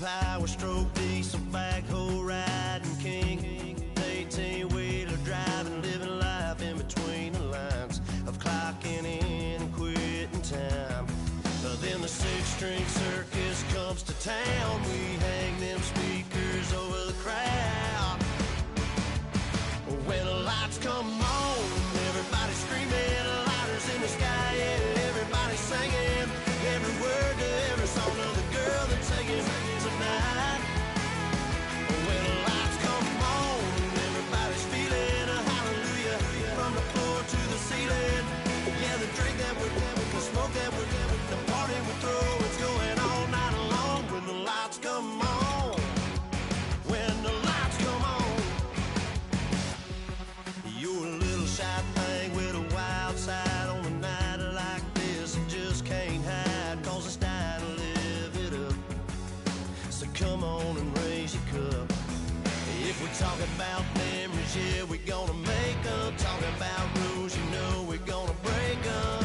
power stroke, diesel backhoe riding king. 18-wheeler driving, living life in between the lines of clocking in and quitting time. Then the six-string circus comes to town. We hang them speakers over the crowd. When the lights come on, everybody screaming, lighters in the sky, yeah, everybody singing every word to every song of the girl that's taking tonight. When the lights come on, everybody's feeling a hallelujah from the floor to the ceiling. Yeah, the drink that we're having, the smoke that we're having, the party we throw, it's going all night long. When the lights come on, when the lights come on, you're a little shy thing with a wild side. On a night like this, you just can't hide, cause it's time to live it up. So come on and raise your cup. If we talk about memories, yeah, we're gonna make them. Talk about rules, you know we're gonna break them.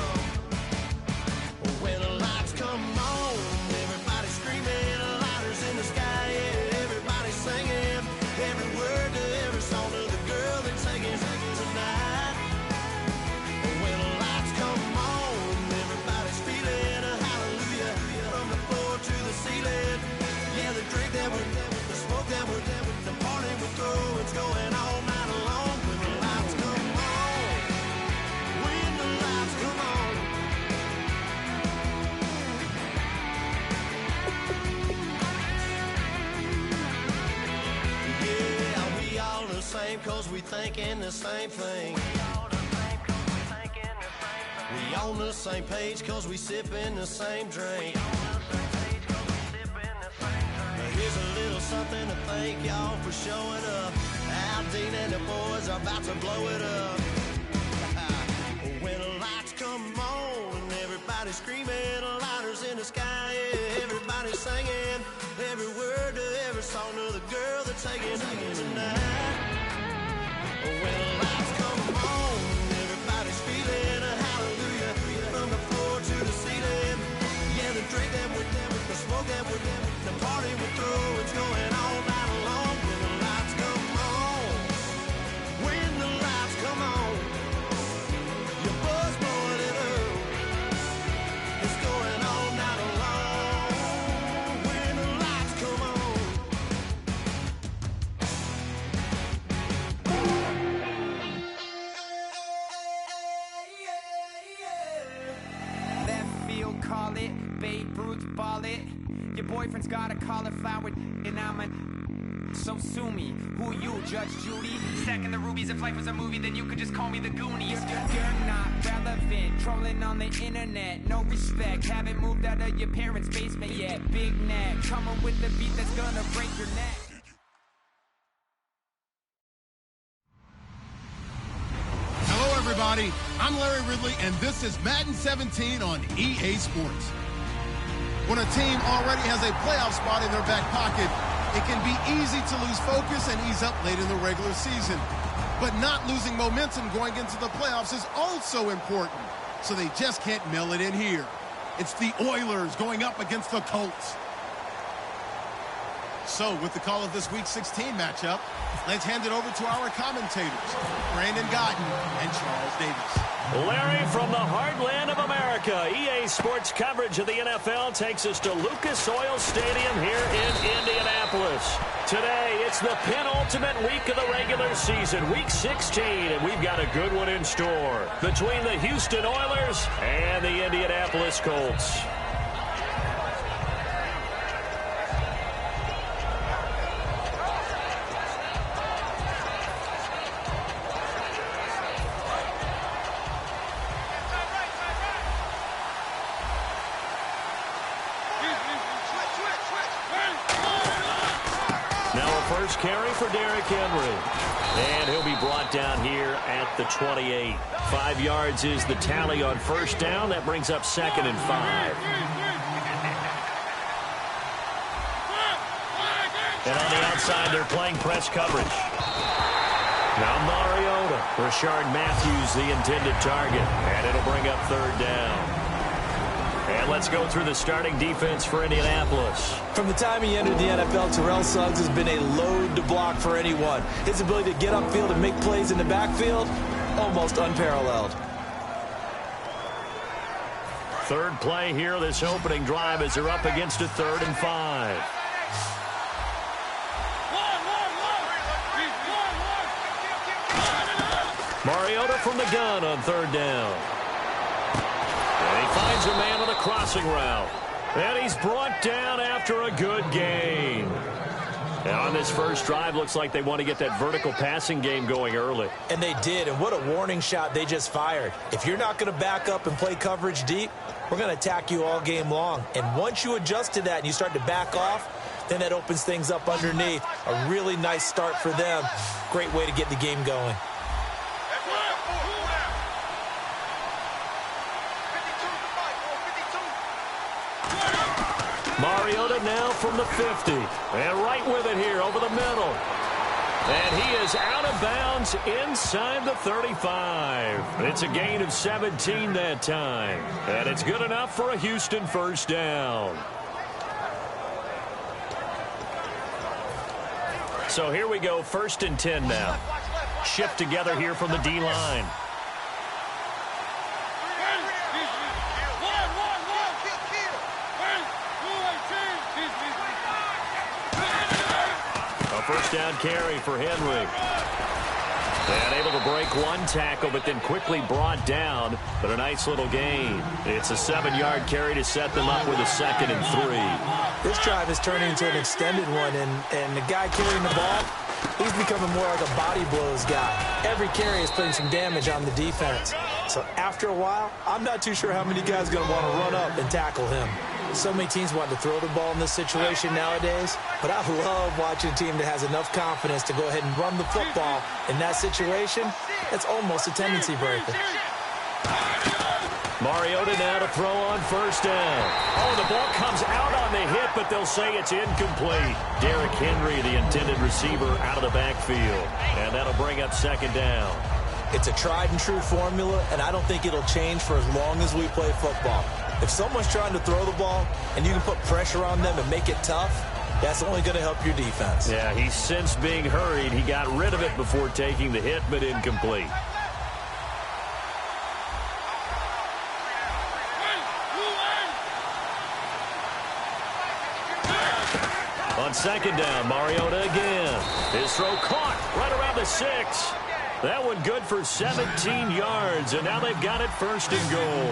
When the lights come on, everybody screaming, lighters in the sky, yeah, everybody singing every word to every song of the girl that's taking tonight. When the lights come on, everybody's feeling a hallelujah from the floor to the ceiling. Yeah, the drink that we're having, the smoke that we're having, the party we throw, it's going all night long. When the lights come on, when the lights come on. Yeah, we all the same cause we thinking the same thing. We on the same page cause we sipping the same drink. Here's a little something to thank y'all for showing up. Al Dean and the boys are about to blow it up. When the lights come on and everybody's screaming, lighters in the sky, yeah, everybody's singing every word to every song of the girl that's taking tonight. When the lights come on, everybody's feeling a hallelujah from the floor to the ceiling. Yeah, the drink that we're having, the smoke that we're having, the party we throw, it's going all night long. When the lights come on, when the lights come on, your buzz blowing it up, it's going all night long. When the lights come on. Left field, call it. Babe Ruth, ball it. Your boyfriend's got a cauliflower and I'm a... So sue me. Who you, Judge Judy? Stacking the rubies. If life was a movie, then you could just call me the Goonies. You're not relevant. Trolling on the internet. No respect. Haven't moved out of your parents' basement yet. Big neck. Coming with the beat that's gonna break your neck. Hello, everybody. I'm Larry Ridley, and this is Madden 17 on EA Sports. When a team already has a playoff spot in their back pocket, it can be easy to lose focus and ease up late in the regular season. But not losing momentum going into the playoffs is also important, so they just can't mail it in here. It's the Oilers going up against the Colts. So, with the call of this Week 16 matchup, let's hand it over to our commentators, Brandon Guyton and Charles Davis. Larry, from the heartland of America, EA Sports coverage of the NFL takes us to Lucas Oil Stadium here in Indianapolis. Today, it's the penultimate week of the regular season, Week 16, and we've got a good one in store between the Houston Oilers and the Indianapolis Colts. First carry for Derrick Henry. And he'll be brought down here at the 28. 5 yards is the tally on first down. That brings up 2nd and 5. And on the outside, they're playing press coverage. Now Mariota. Rashard Matthews, the intended target. And it'll bring up 3rd down. And Let's go through the starting defense for Indianapolis. From the time he entered the NFL, Terrell Suggs has been a load to block for anyone. His ability to get upfield and make plays in the backfield, almost unparalleled. Third play here, this opening drive, as they're up against a 3rd and 5. Mariota from the gun on 3rd down. And he finds a man on the crossing route. And he's brought down after a good gain. And on this first drive, looks like they want to get that vertical passing game going early. And they did, and what a warning shot they just fired. If you're not going to back up and play coverage deep, we're going to attack you all game long. And once you adjust to that and you start to back off, then that opens things up underneath. A really nice start for them. Great way to get the game going. Mariota now from the 50. And right with it here over the middle. And he is out of bounds inside the 35. It's a gain of 17 that time. And it's good enough for a Houston first down. So here we go, 1st and 10 now. Shift together here from the D-line. First down carry for Henry. And able to break one tackle, but then quickly brought down. But a nice little gain. It's a 7-yard carry to set them up with a 2nd and 3. This drive is turning into an extended one, and the guy carrying the ball, he's becoming more like a body blows guy. Every carry is putting some damage on the defense. So after a while, I'm not too sure how many guys are going to want to run up and tackle him. So many teams want to throw the ball in this situation nowadays, but I love watching a team that has enough confidence to go ahead and run the football. In that situation, it's almost a tendency breaker. Mariota now to throw on first down. Oh, the ball comes out on the hit, but they'll say it's incomplete. Derrick Henry, the intended receiver, out of the backfield. And that'll bring up 2nd down. It's a tried-and-true formula, and I don't think it'll change for as long as we play football. If someone's trying to throw the ball and you can put pressure on them and make it tough, that's only going to help your defense. Yeah, he's since being hurried. He got rid of it before taking the hit, but incomplete. On 2nd down, Mariota again. His throw caught right around the 6. That one good for 17 yards, and now they've got it 1st and goal.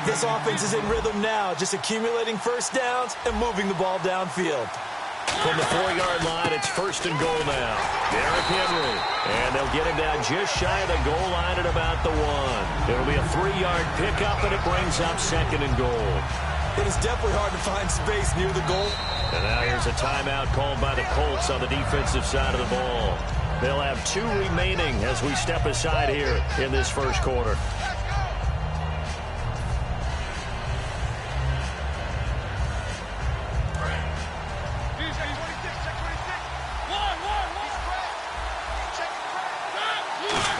This offense is in rhythm now, just accumulating first downs and moving the ball downfield. From the 4-yard line, it's 1st and goal now. Derrick Henry, and they'll get him down just shy of the goal line at about the 1. It'll be a 3-yard pickup, and it brings up 2nd and goal. It is definitely hard to find space near the goal. And now here's a timeout called by the Colts on the defensive side of the ball. They'll have 2 remaining as we step aside here in this first quarter.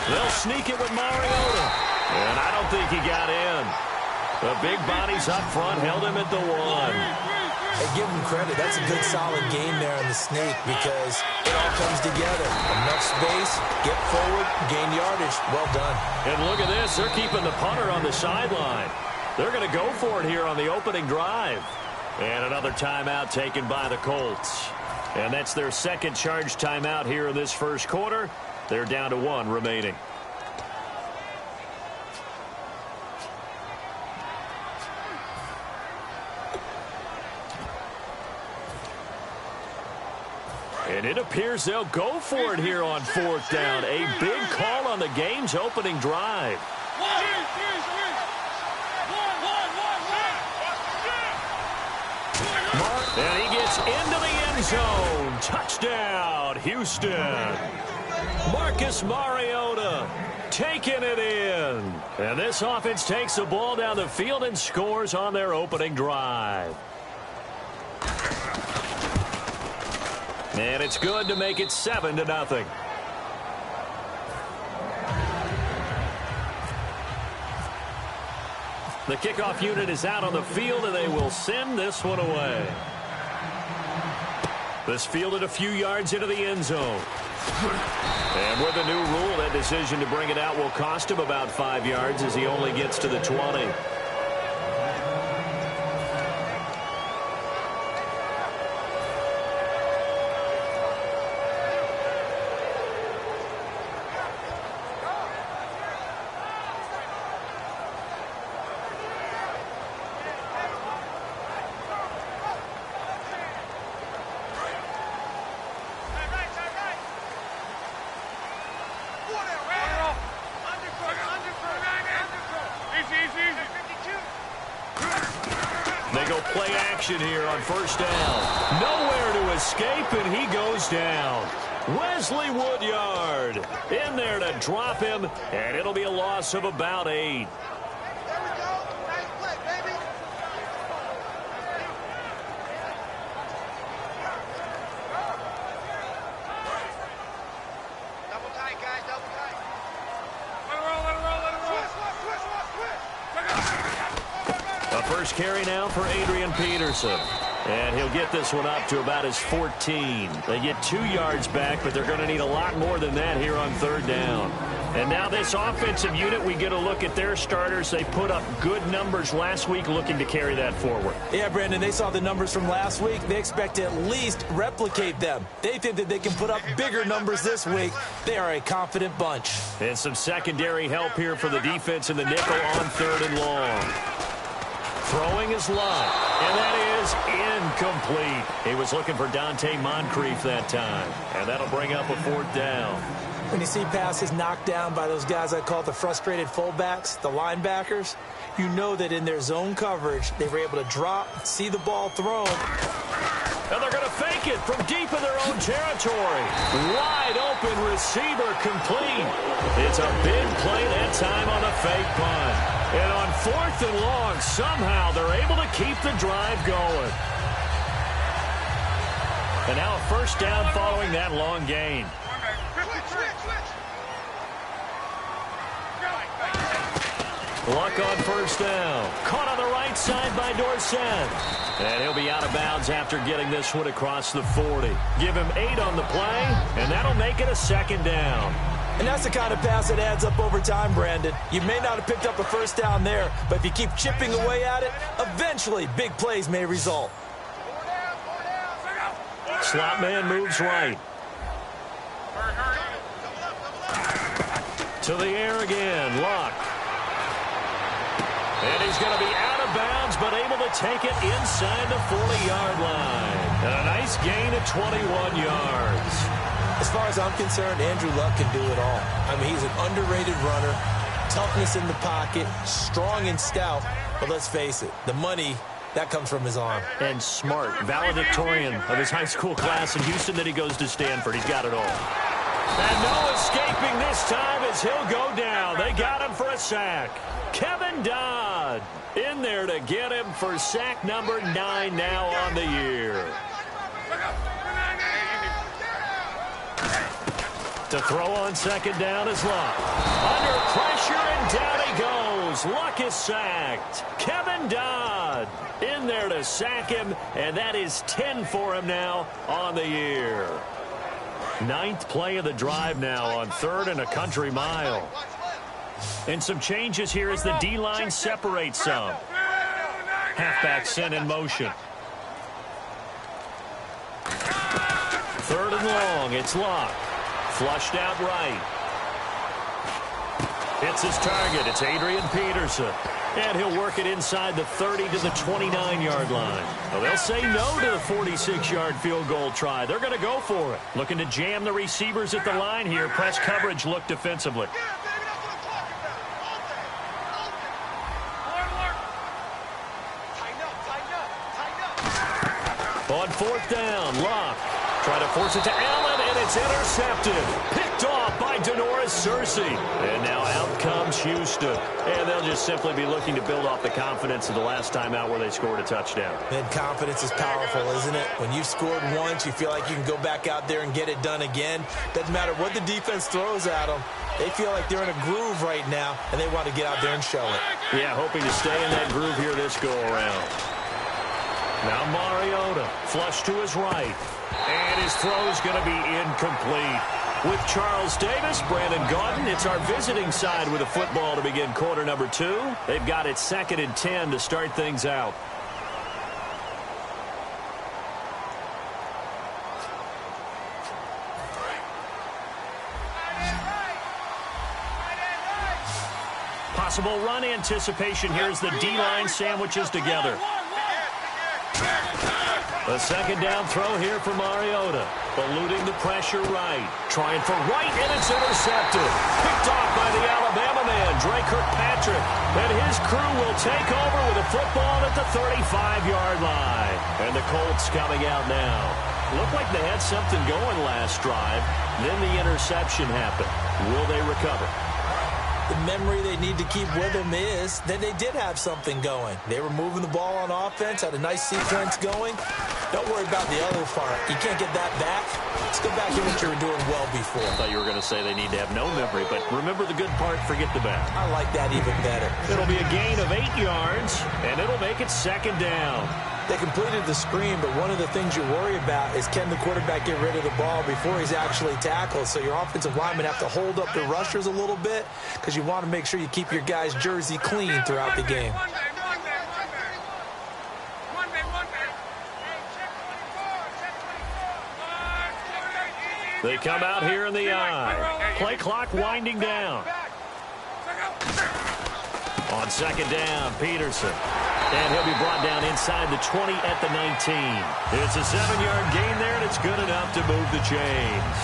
They'll sneak it with Mariota. And I don't think he got in. The big bodies up front held him at the 1. Hey, give him credit. That's a good, solid game there in the sneak because it all comes together. Enough space, get forward, gain yardage. Well done. And look at this. They're keeping the punter on the sideline. They're going to go for it here on the opening drive. And another timeout taken by the Colts. And that's their 2nd charge timeout here in this first quarter. They're down to 1 remaining. And it appears they'll go for it here on 4th down. A big call on the game's opening drive. And he gets into the end zone. Touchdown, Houston. Marcus Mariota taking it in. And this offense takes the ball down the field and scores on their opening drive. And it's good to make it 7-0. The The kickoff unit is out on the field, and they will send this one away. This fielded a few yards into the end zone. And with the new rule, that decision to bring it out will cost him about 5 yards as he only gets to the 20. They go play action here on first down. Nowhere to escape, and he goes down. Wesley Woodyard in there to drop him, and it'll be a loss of about 8. First carry now for Adrian Peterson. And he'll get this one up to about his 14. They get 2 yards back, but they're going to need a lot more than that here on third down. And now this offensive unit, we get a look at their starters. They put up good numbers last week, looking to carry that forward. Yeah, Brandon, they saw the numbers from last week. They expect to at least replicate them. They think that they can put up bigger numbers this week. They are a confident bunch. And some secondary help here for the defense in the nickel on third and long. Throwing is Love, and that is incomplete. He was looking for Dante Moncrief that time, and that'll bring up a fourth down. When you see passes knocked down by those guys I call the frustrated fullbacks, the linebackers, you know that in their zone coverage, they were able to drop, see the ball thrown. And they're going to fake it from deep in their own territory. Wide open receiver complete. It's a big play that time on the fake punt. And on fourth and long, somehow they're able to keep the drive going. And now a first down following that long gain. Luck on first down. Caught on the right side by Dorsett. And he'll be out of bounds after getting this one across the 40. Give him 8 on the play, and that'll make it a second down. And that's the kind of pass that adds up over time, Brandon. You may not have picked up a first down there, but if you keep chipping away at it, eventually big plays may result. Slot man moves right. To the air again, Luck. And he's going to be out of bounds, but able to take it inside the 40-yard line. And a nice gain of 21 yards. As far as I'm concerned, Andrew Luck can do it all. I mean, he's an underrated runner, toughness in the pocket, strong and stout. But let's face it, the money, that comes from his arm. And smart, valedictorian of his high school class in Houston that he goes to Stanford. He's got it all. And no escaping this time as he'll go down. They got him for a sack. Kevin Dodd in there to get him for sack number 9 now on the year. To throw on second down is Luck. Under pressure, and down he goes. Luck is sacked. Kevin Dodd in there to sack him, and that is 10 for him now on the year. 9th play of the drive now on 3rd and a country mile. And some changes here as the D-line separates some. Halfback sent in motion. 3rd and long, it's Luck. Flushed out right. It's his target. It's Adrian Peterson. And he'll work it inside the 30 to the 29-yard line. Well, they'll say no to the 46-yard field goal try. They're going to go for it. Looking to jam the receivers at the line here. Press coverage look defensively. On 4th down, Luck. Try to force it to Allen, and it's intercepted. Picked off by Denoris Searcy. And now out comes Houston. And they'll just simply be looking to build off the confidence of the last time out where they scored a touchdown. And confidence is powerful, isn't it? When you've scored once, you feel like you can go back out there and get it done again. Doesn't matter what the defense throws at them. They feel like they're in a groove right now, and they want to get out there and show it. Yeah, hoping to stay in that groove here this go-around. Now Mariota, flush to his right. And his throw's going to be incomplete. With Charles Davis, Brandon Gaudin, it's our visiting side with a football to begin quarter number 2. They've got it 2nd and 10 to start things out. Possible run anticipation here as the D-line sandwiches together. A 2nd down throw here for Mariota. Eluding the pressure right. Trying for right, and it's intercepted. Picked off by the Alabama man, Dre Kirkpatrick. And his crew will take over with a football at the 35-yard line. And the Colts coming out now. Looked like they had something going last drive. Then the interception happened. Will they recover? The memory they need to keep with them is that they did have something going. They were moving the ball on offense, had a nice sequence going. Don't worry about the other part. You can't get that back. Let's go back to what you were doing well before. I thought you were going to say they need to have no memory, but remember the good part, forget the bad. I like that even better. It'll be a gain of 8 yards, and it'll make it 2nd down. They completed the screen, but one of the things you worry about is can the quarterback get rid of the ball before he's actually tackled? So your offensive linemen have to hold up the rushers a little bit because you want to make sure you keep your guy's jersey clean throughout the game. They come out here in the eye. Play clock winding down. On 2nd down, Peterson. And he'll be brought down inside the 20 at the 19. It's a 7-yard gain there, and it's good enough to move the chains.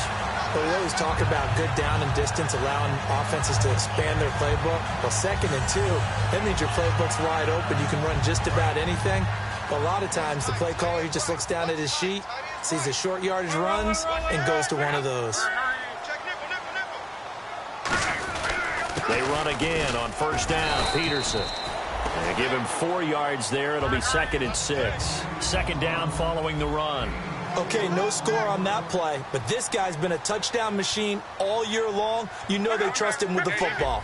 Well, we always talk about good down and distance, allowing offenses to expand their playbook. Well, 2nd and 2, that means your playbook's wide open. You can run just about anything. But a lot of times, the play caller, he just looks down at his sheet, sees the short yardage runs, and goes to one of those. They run again on 1st down, Peterson. They give him 4 yards there. It'll be 2nd and 6. 2nd down following the run. Okay, no score on that play, but this guy's been a touchdown machine all year long. You know they trust him with the football.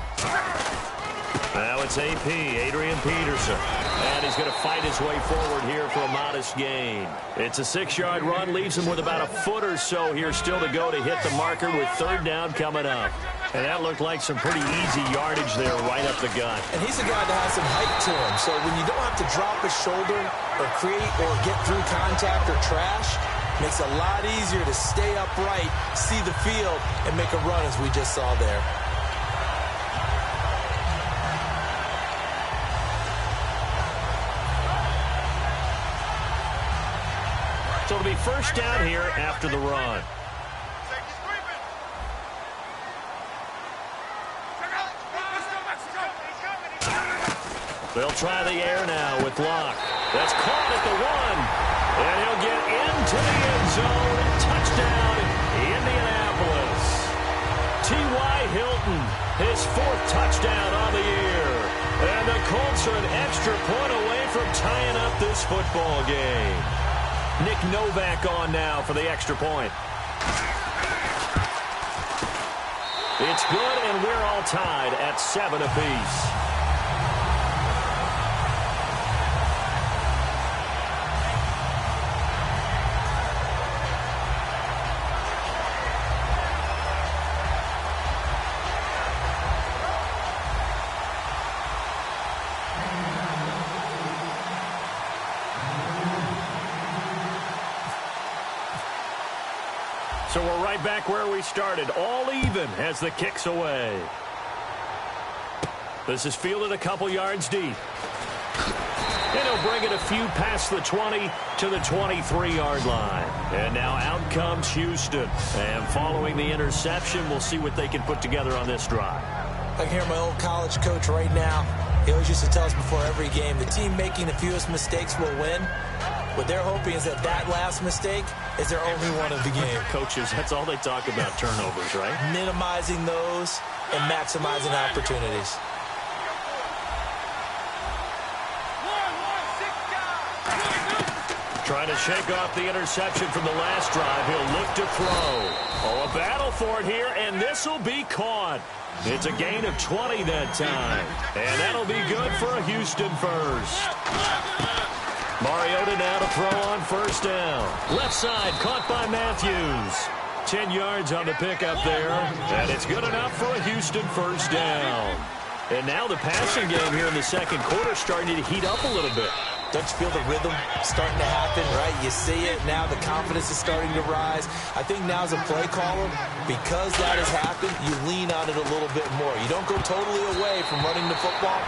Now it's AP, Adrian Peterson. And he's going to fight his way forward here for a modest gain. It's a 6-yard run, leaves him with about a foot or so here still to go to hit the marker with 3rd down coming up. And that looked like some pretty easy yardage there right up the gut. And he's a guy that has some height to him. So when you don't have to drop a shoulder or create or get through contact or trash, makes it a lot easier to stay upright, see the field, and make a run as we just saw there. So it'll be 1st down here after the run. They'll try the air now with Locke. That's caught at the 1. And he'll get into the end zone. Touchdown, Indianapolis. T.Y. Hilton, his 4th touchdown on the year. And the Colts are an extra point away from tying up this football game. Nick Novak on now for the extra point. It's good, and we're all tied at 7 apiece. So we're right back where we started, all even as the kick's away. This is fielded a couple yards deep. And he'll bring it a few past the 20 to the 23-yard line. And now out comes Houston. And following the interception, we'll see what they can put together on this drive. I can hear my old college coach right now. He always used to tell us before every game, the team making the fewest mistakes will win. What they're hoping is that last mistake is their only one of the game. Coaches, that's all they talk about, turnovers, right? Minimizing those and maximizing opportunities. Trying to shake off the interception from the last drive. He'll look to throw. Oh, a battle for it here, and this will be caught. It's a gain of 20 that time. And that'll be good for a Houston first. Mariota now to throw on first down. Left side, caught by Matthews. 10 yards on the pickup there. And it's good enough for a Houston first down. And now the passing game here in the second quarter starting to heat up a little bit. Don't you feel the rhythm starting to happen, right? You see it now. The confidence is starting to rise. I think now as a play caller, because that has happened, you lean on it a little bit more. You don't go totally away from running the football,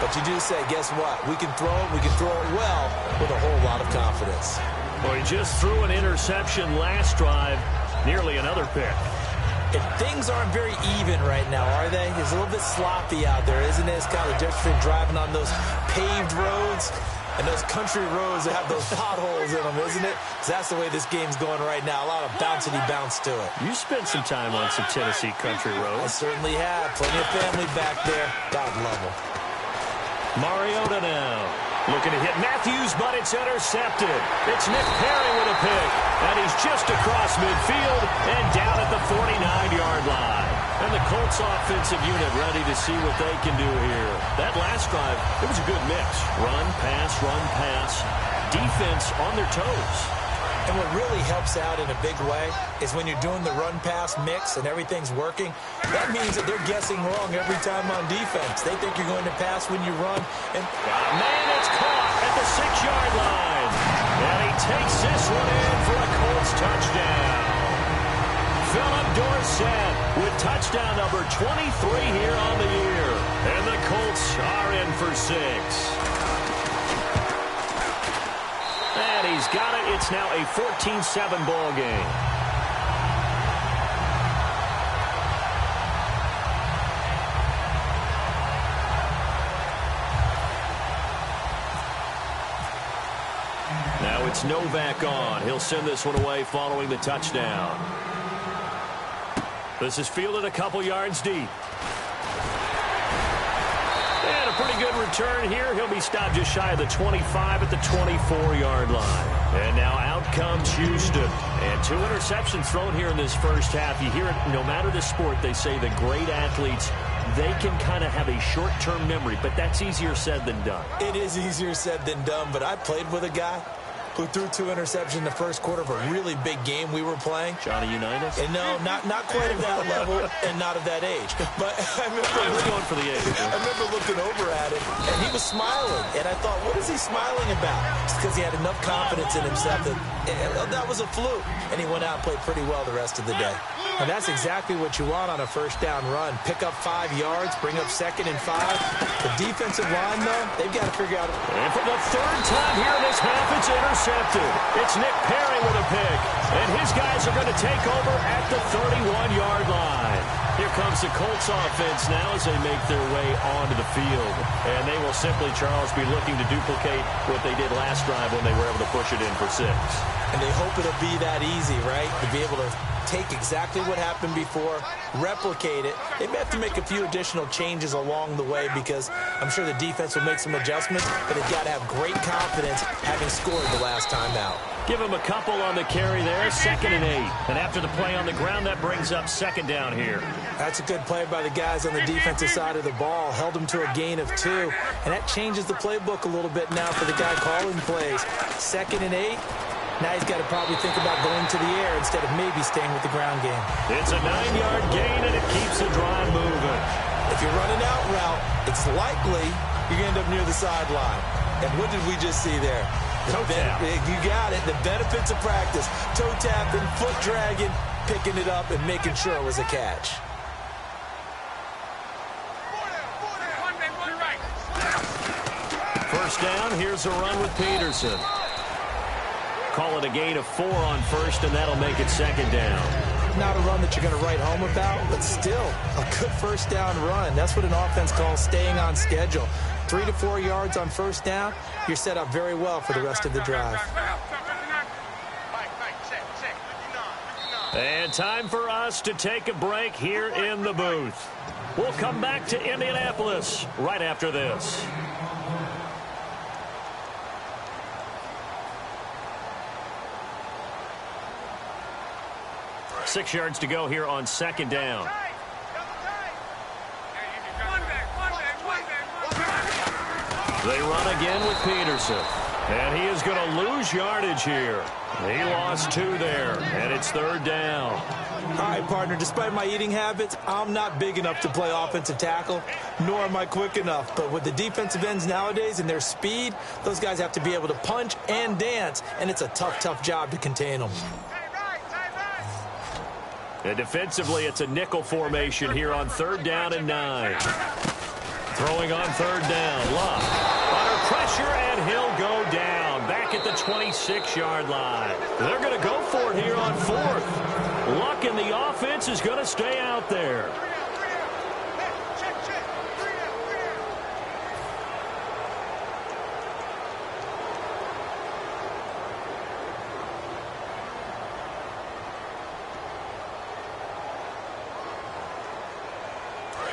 but you do say, guess what? We can throw it. We can throw it well with a whole lot of confidence. Well, he just threw an interception last drive, nearly another pick. And things aren't very even right now, are they? It's a little bit sloppy out there, isn't it? It's kind of the difference between driving on those paved roads and those country roads that have those potholes in them, isn't it? Because that's the way this game's going right now. A lot of bouncy bounce to it. You spent some time on some Tennessee country roads. I certainly have. Plenty of family back there. God love them. Mariota now. Looking to hit Matthews, but it's intercepted. It's Nick Perry with a pick. And he's just across midfield and down at the 49-yard line. And the Colts offensive unit ready to see what they can do here. That last drive, it was a good mix. Run, pass, defense on their toes. And what really helps out in a big way is when you're doing the run-pass mix and everything's working, that means that they're guessing wrong every time on defense. They think you're going to pass when you run. And man, it's caught at the 6-yard line. And he takes this one in for a Colts touchdown. Philip Dorsett with touchdown number 23 here on the year. And the Colts are in for 6. And he's got it. It's now a 14-7 ball game. Now it's Novak on. He'll send this one away following the touchdown. This is fielded a couple yards deep. And a pretty good return here. He'll be stopped just shy of the 25 at the 24-yard line. And now out comes Houston. And 2 interceptions thrown here in this first half. You hear it, no matter the sport, they say the great athletes, they can kind of have a short-term memory, but that's easier said than done. it is easier said than done, but I played with a guy who threw 2 interceptions in the first quarter of a really big game we were playing. Johnny Unitas? And no, not quite of that level and not of that age. But I remember going for the age. I remember looking over at him, and he was smiling. And I thought, what is he smiling about? It's because he had enough confidence in himself that was a fluke. And he went out and played pretty well the rest of the day. And that's exactly what you want on a first down run. Pick up 5 yards, bring up 2nd and 5. The defensive line, though, they've got to figure out. And for the 3rd time here in this half, it's intercepted. It's Nick Perry with a pick. And his guys are going to take over at the 31-yard line. Here comes the Colts offense now as they make their way onto the field. And they will simply, Charles, be looking to duplicate what they did last drive when they were able to push it in for 6. And they hope it'll be that easy, right? To be able to take exactly what happened before, replicate it. They may have to make a few additional changes along the way because I'm sure the defense will make some adjustments, but they've got to have great confidence having scored the last time out. Give him a couple on the carry there, 2nd and 8. And after the play on the ground, that brings up 2nd down here. That's a good play by the guys on the defensive side of the ball. Held them to a gain of 2. And that changes the playbook a little bit now for the guy calling plays. 2nd and 8. Now he's got to probably think about going to the air instead of maybe staying with the ground game. It's a 9-yard gain, and it keeps the drive moving. If you're running out route, it's likely you're going to end up near the sideline. And what did we just see there? Toe tap. You got it. The benefits of practice. Toe tapping, foot dragging, picking it up, and making sure it was a catch. First down, here's a run with Peterson. Call it a gain of 4 on first, and that'll make it 2nd down. Not a run that you're going to write home about, but still a good first down run. That's what an offense calls staying on schedule. 3 to 4 yards on first down, you're set up very well for the rest of the drive. And time for us to take a break here in the booth. We'll come back to Indianapolis right after this. Six yards to go here on second down. They run again with Peterson. And he is going to lose yardage here. He lost 2 there, and it's third down. All right, partner, despite my eating habits, I'm not big enough to play offensive tackle, nor am I quick enough. But with the defensive ends nowadays and their speed, those guys have to be able to punch and dance, and it's a tough, tough job to contain them. And defensively, it's a nickel formation here on third down and 9. Throwing on third down, Luck. Under pressure, and he'll go down. Back at the 26-yard line. They're going to go for it here on fourth. Luck and the offense is going to stay out there.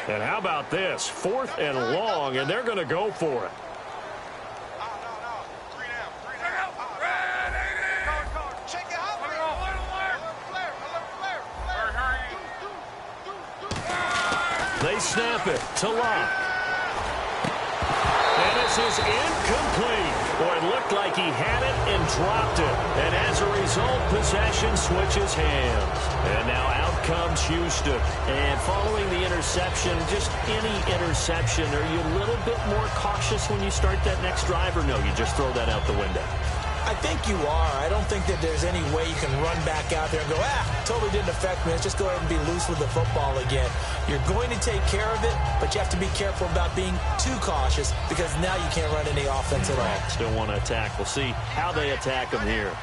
And how about this? 4th and long, and they're going to go for it. They snap it to Locke. And this is incomplete. Boy, it looked like he had it and dropped it. And as a result, possession switches hands. And now out comes Houston. And following the interception, just any interception, are you a little bit more cautious when you start that next drive, or no, you just throw that out the window? I think you are. I don't think that there's any way you can run back out there and go, totally didn't affect me. Let's just go ahead and be loose with the football again. You're going to take care of it, but you have to be careful about being too cautious because now you can't run any offense at all. Still want to attack. We'll see how they attack them here.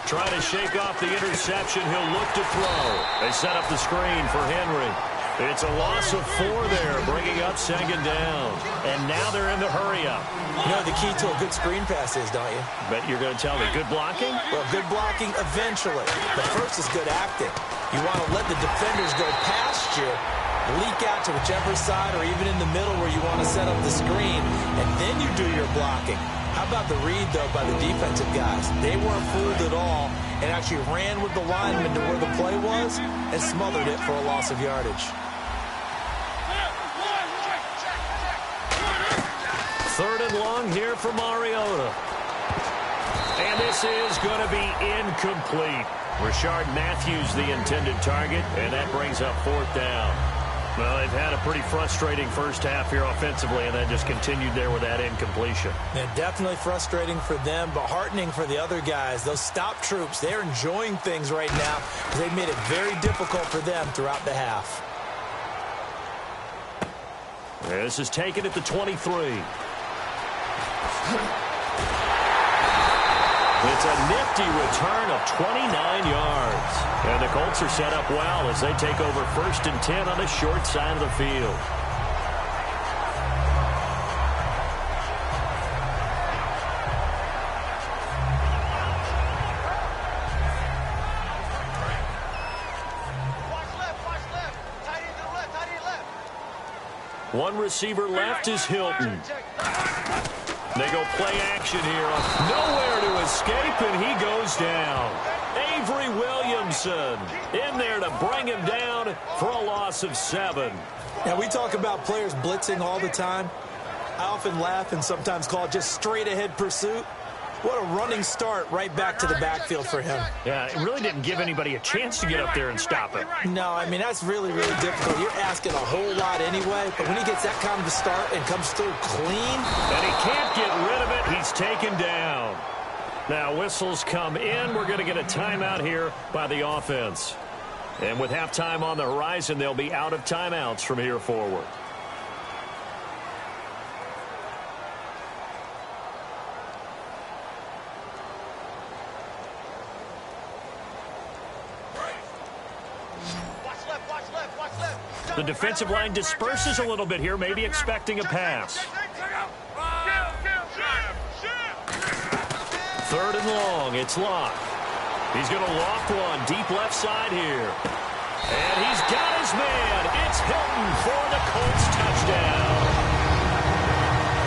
Trying to shake off the interception. He'll look to throw. They set up the screen for Henry. It's a loss of 4 there, bringing up second down. And now they're in the hurry-up. You know the key to a good screen pass is, don't you? Bet you're going to tell me. Good blocking? Well, good blocking eventually. But first is good acting. You want to let the defenders go past you, leak out to whichever side or even in the middle where you want to set up the screen, and then you do your blocking. How about the read, though, by the defensive guys? They weren't fooled at all and actually ran with the lineman to where the play was and smothered it for a loss of yardage. Third and long here for Mariota. And this is going to be incomplete. Rashard Matthews, the intended target, and that brings up 4th down. Well, they've had a pretty frustrating first half here offensively, and then just continued there with that incompletion. And definitely frustrating for them, but heartening for the other guys. Those stop troops, they're enjoying things right now because they've made it very difficult for them throughout the half. This is taken at the 23. It's a nifty return of 29 yards. And the Colts are set up well as they take over 1st and 10 on the short side of the field. One receiver left is Hilton. They go play action here. Nowhere to escape, and he goes down. Avery Williamson in there to bring him down for a loss of 7. Now, we talk about players blitzing all the time. I often laugh and sometimes call it just straight-ahead pursuit. What a running start right back to the backfield for him. Yeah, it really didn't give anybody a chance to get up there and stop him. No, I mean, that's really, really difficult. You're asking a whole lot anyway, but when he gets that kind of a start and comes through clean. And he can't get rid of it. He's taken down. Now, whistles come in. We're going to get a timeout here by the offense. And with halftime on the horizon, they'll be out of timeouts from here forward. Watch left, watch left, watch left. The defensive line disperses a little bit here, maybe expecting a pass. 3rd and long. It's Locke. He's going to loft one deep left side here. And he's got his man. It's Hilton for the Colts touchdown.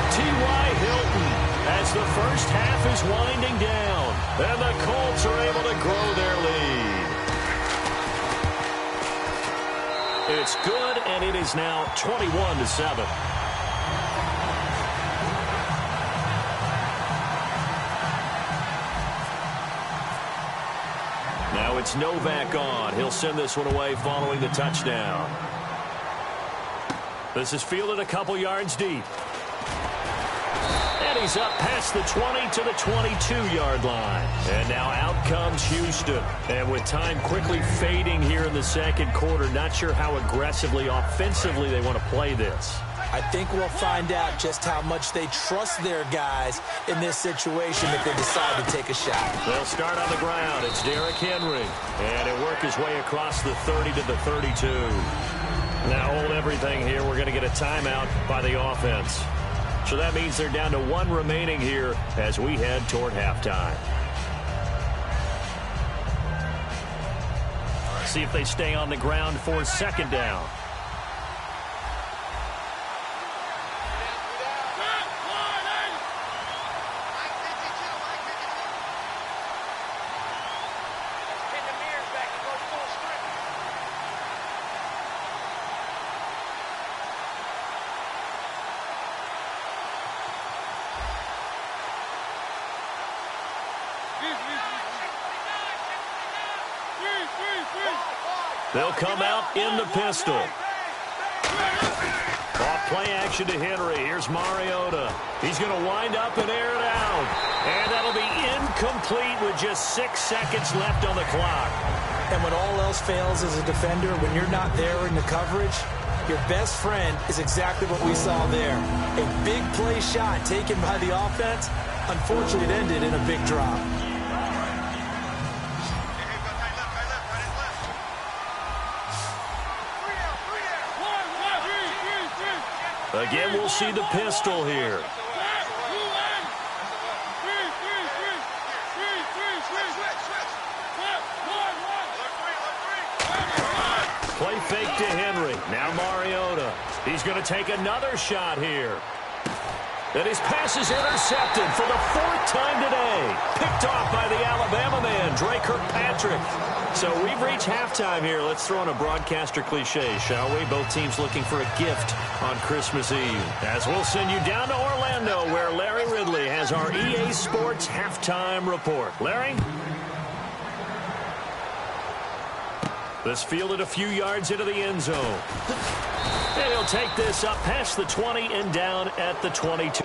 T.Y. Hilton as the first half is winding down. And the Colts are able to grow their lead. It's good, and it is now 21-7. Now it's Novak on. He'll send this one away following the touchdown. This is fielded a couple yards deep. And he's up past the 20 to the 22-yard line. And now out comes Houston. And with time quickly fading here in the second quarter, not sure how aggressively, offensively they want to play this. I think we'll find out just how much they trust their guys in this situation if they decide to take a shot. They'll start on the ground. It's Derrick Henry. And he'll work his way across the 30 to the 32. Now hold everything here. We're going to get a timeout by the offense. So that means they're down to 1 remaining here as we head toward halftime. See if they stay on the ground for 2nd down. They'll come out in the pistol. Off play action to Henry. Here's Mariota. He's going to wind up and air it out. And that'll be incomplete with just 6 seconds left on the clock. And when all else fails as a defender, when you're not there in the coverage, your best friend is exactly what we saw there. A big play shot taken by the offense. Unfortunately, it ended in a big drop. Again, we'll see the pistol here. Play fake to Henry. Now Mariota. He's going to take another shot here. And his pass is intercepted for the 4th time today. Picked off by the Alabama man, Dre Kirkpatrick. So we've reached halftime here. Let's throw in a broadcaster cliche, shall we? Both teams looking for a gift on Christmas Eve. As we'll send you down to Orlando, where Larry Ridley has our EA Sports halftime report. Larry? This fielded a few yards into the end zone. And he'll take this up past the 20 and down at the 22.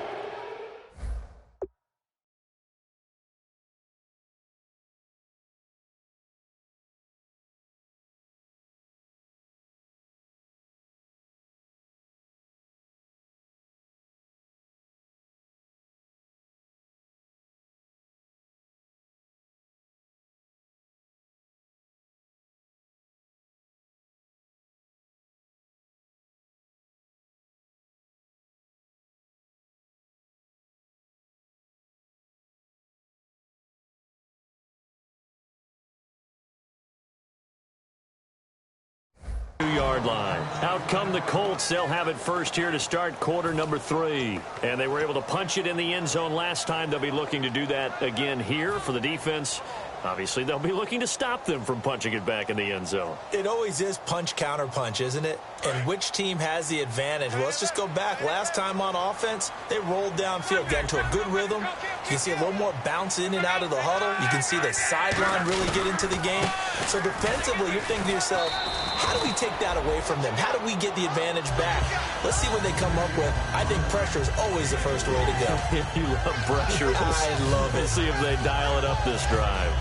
Yard line. Out come the Colts. They'll have it first here to start quarter number 3. And they were able to punch it in the end zone last time. They'll be looking to do that again here for the defense. Obviously, they'll be looking to stop them from punching it back in the end zone. It always is punch, counter punch, isn't it? And which team has the advantage? Well, let's just go back. Last time on offense, they rolled downfield, got into a good rhythm. You can see a little more bounce in and out of the huddle. You can see the sideline really get into the game. So defensively, you're thinking to yourself, how do we take that away from them? How do we get the advantage back? Let's see what they come up with. I think pressure is always the first way to go. You love pressure. I love it. We'll see if they dial it up this drive.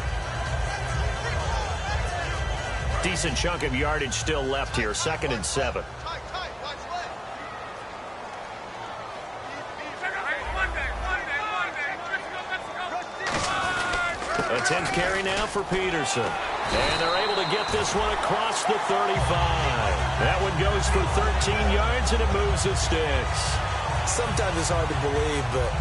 Decent chunk of yardage still left here. 2nd and 7. A 10th carry now for Peterson. And they're able to get this one across the 35. That one goes for 13 yards, and it moves the sticks. Sometimes it's hard to believe, but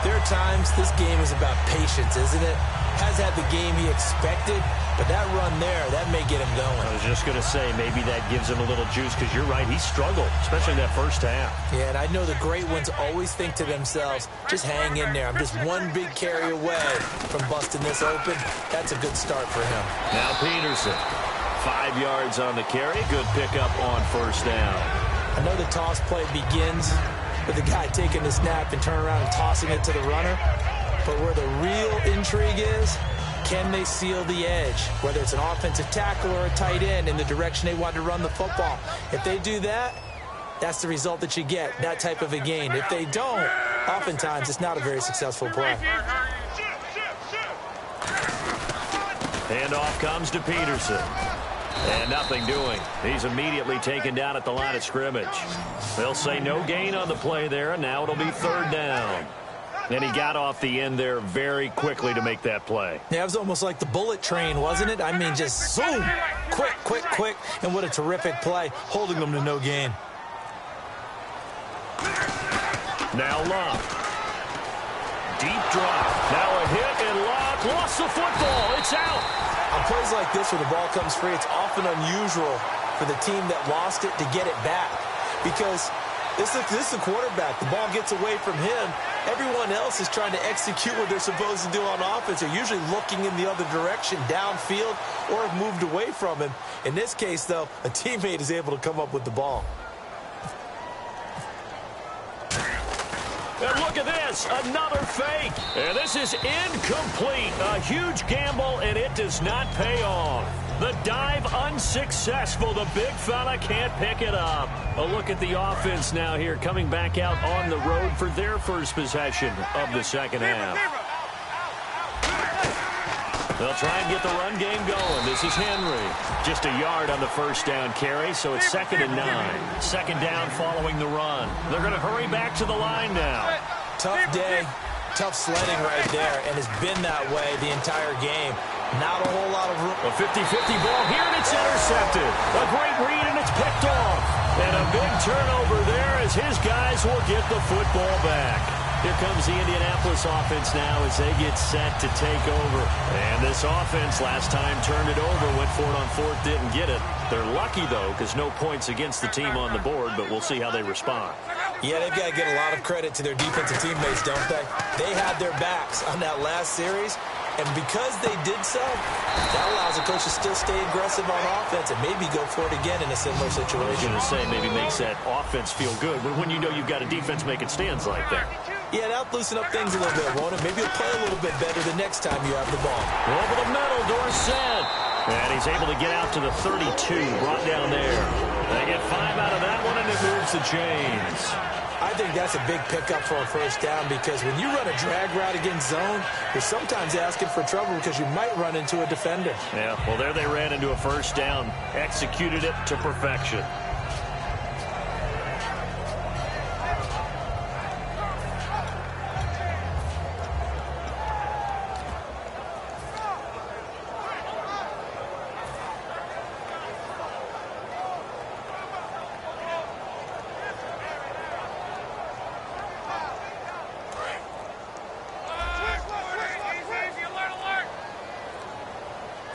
there are times this game is about patience, isn't it? Has had the game he expected, but that run there, that may get him going. I was just going to say, maybe that gives him a little juice, because you're right, he struggled, especially in that first half. Yeah, and I know the great ones always think to themselves, just hang in there. I'm just one big carry away from busting this open. That's a good start for him. Now Peterson, 5 yards on the carry. Good pickup on first down. I know the toss play begins with the guy taking the snap and turning around and tossing it to the runner. But where the real intrigue is, can they seal the edge? Whether it's an offensive tackle or a tight end in the direction they want to run the football. If they do that, that's the result that you get, that type of a gain. If they don't, oftentimes it's not a very successful play. Handoff comes to Peterson. And nothing doing. He's immediately taken down at the line of scrimmage. They'll say no gain on the play there, and now it'll be third down. And he got off the end there very quickly to make that play. Yeah, it was almost like the bullet train, wasn't it? I mean, just zoom, quick, quick, quick. And what a terrific play, holding them to no gain. Now Locke. Deep drop. Now a hit, and Locke lost the football. It's out. On plays like this where the ball comes free, it's often unusual for the team that lost it to get it back. Because this is the quarterback. The ball gets away from him. Everyone else is trying to execute what they're supposed to do on offense. They're usually looking in the other direction, downfield, or have moved away from him. In this case, though, a teammate is able to come up with the ball. And look at this, another fake. And this is incomplete. A huge gamble, and it does not pay off. The dive unsuccessful. The big fella can't pick it up. A look at the offense now here, coming back out on the road for their first possession of the second half. They'll try and get the run game going. This is Henry. Just a yard on the first down carry, so it's 2nd and 9. Second down following the run. They're going to hurry back to the line now. Tough day, tough sledding right there, and it's been that way the entire game. Not a whole lot of room. A 50-50 ball here, and it's intercepted. A great read, and it's picked off. And a big turnover there as his guys will get the football back. Here comes the Indianapolis offense now as they get set to take over. And this offense last time turned it over, went for it on fourth, didn't get it. They're lucky, though, because no points against the team on the board, but we'll see how they respond. Yeah, they've got to get a lot of credit to their defensive teammates, don't they? They had their backs on that last series, and because they did so, that allows the coach to still stay aggressive on offense and maybe go for it again in a similar situation. I was going to say, maybe makes that offense feel good when you know you've got a defense making stands like that. Yeah, that'll loosen up things a little bit, won't it? Maybe you'll play a little bit better the next time you have the ball. Over the middle, Dorsett. And he's able to get out to the 32, brought down there. They get 5 out of that one, and it moves the chains. I think that's a big pickup for a first down because when you run a drag route against zone, you're sometimes asking for trouble because you might run into a defender. Yeah, well, there they ran into a first down, executed it to perfection.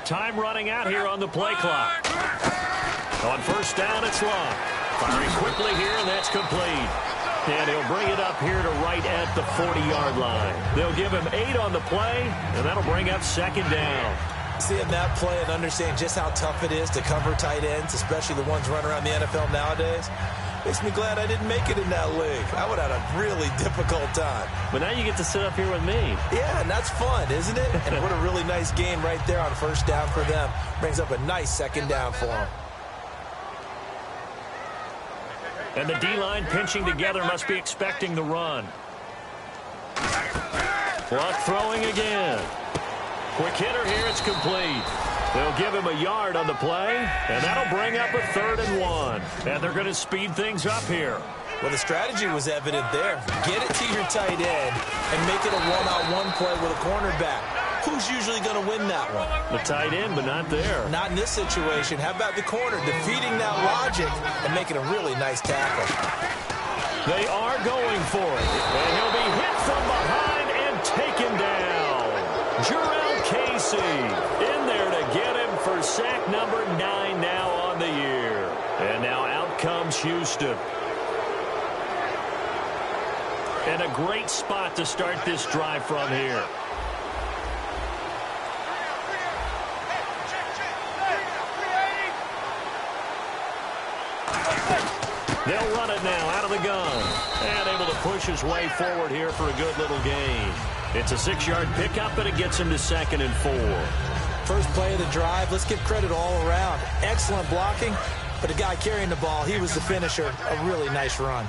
Time running out here on the play clock. On first down, it's Locke. Firing quickly here, and that's complete. And he'll bring it up here to right at the 40-yard line. They'll give him 8 on the play, and that'll bring up second down. Seeing that play and understanding just how tough it is to cover tight ends, especially the ones running around the NFL nowadays, makes me glad I didn't make it in that league. I would have had a really difficult time. But now you get to sit up here with me. Yeah, and that's fun, isn't it? And what a really nice game right there on first down for them. Brings up a nice second down for them. And the D-line pinching together must be expecting the run. Clock throwing again. Quick hitter here, it's complete. They'll give him a yard on the play, and that'll bring up a 3rd and 1. And they're going to speed things up here. Well, the strategy was evident there. Get it to your tight end and make it a one-on-one play with a cornerback. who's usually going to win that one? The tight end, but not there. Not in this situation. How about the corner defeating that logic and making a really nice tackle? They are going for it. And he'll be hit from behind and taken down. Jurrell Casey in there to get him for sack number 9 now on the year. And now out comes Houston. And a great spot to start this drive from here. They'll run it now out of the gun. And able to push his way forward here for a good little gain. It's a 6-yard pickup, and it gets him to 2nd and 4. First play of the drive, let's give credit all around. Excellent blocking, but the guy carrying the ball, he was the finisher. A really nice run.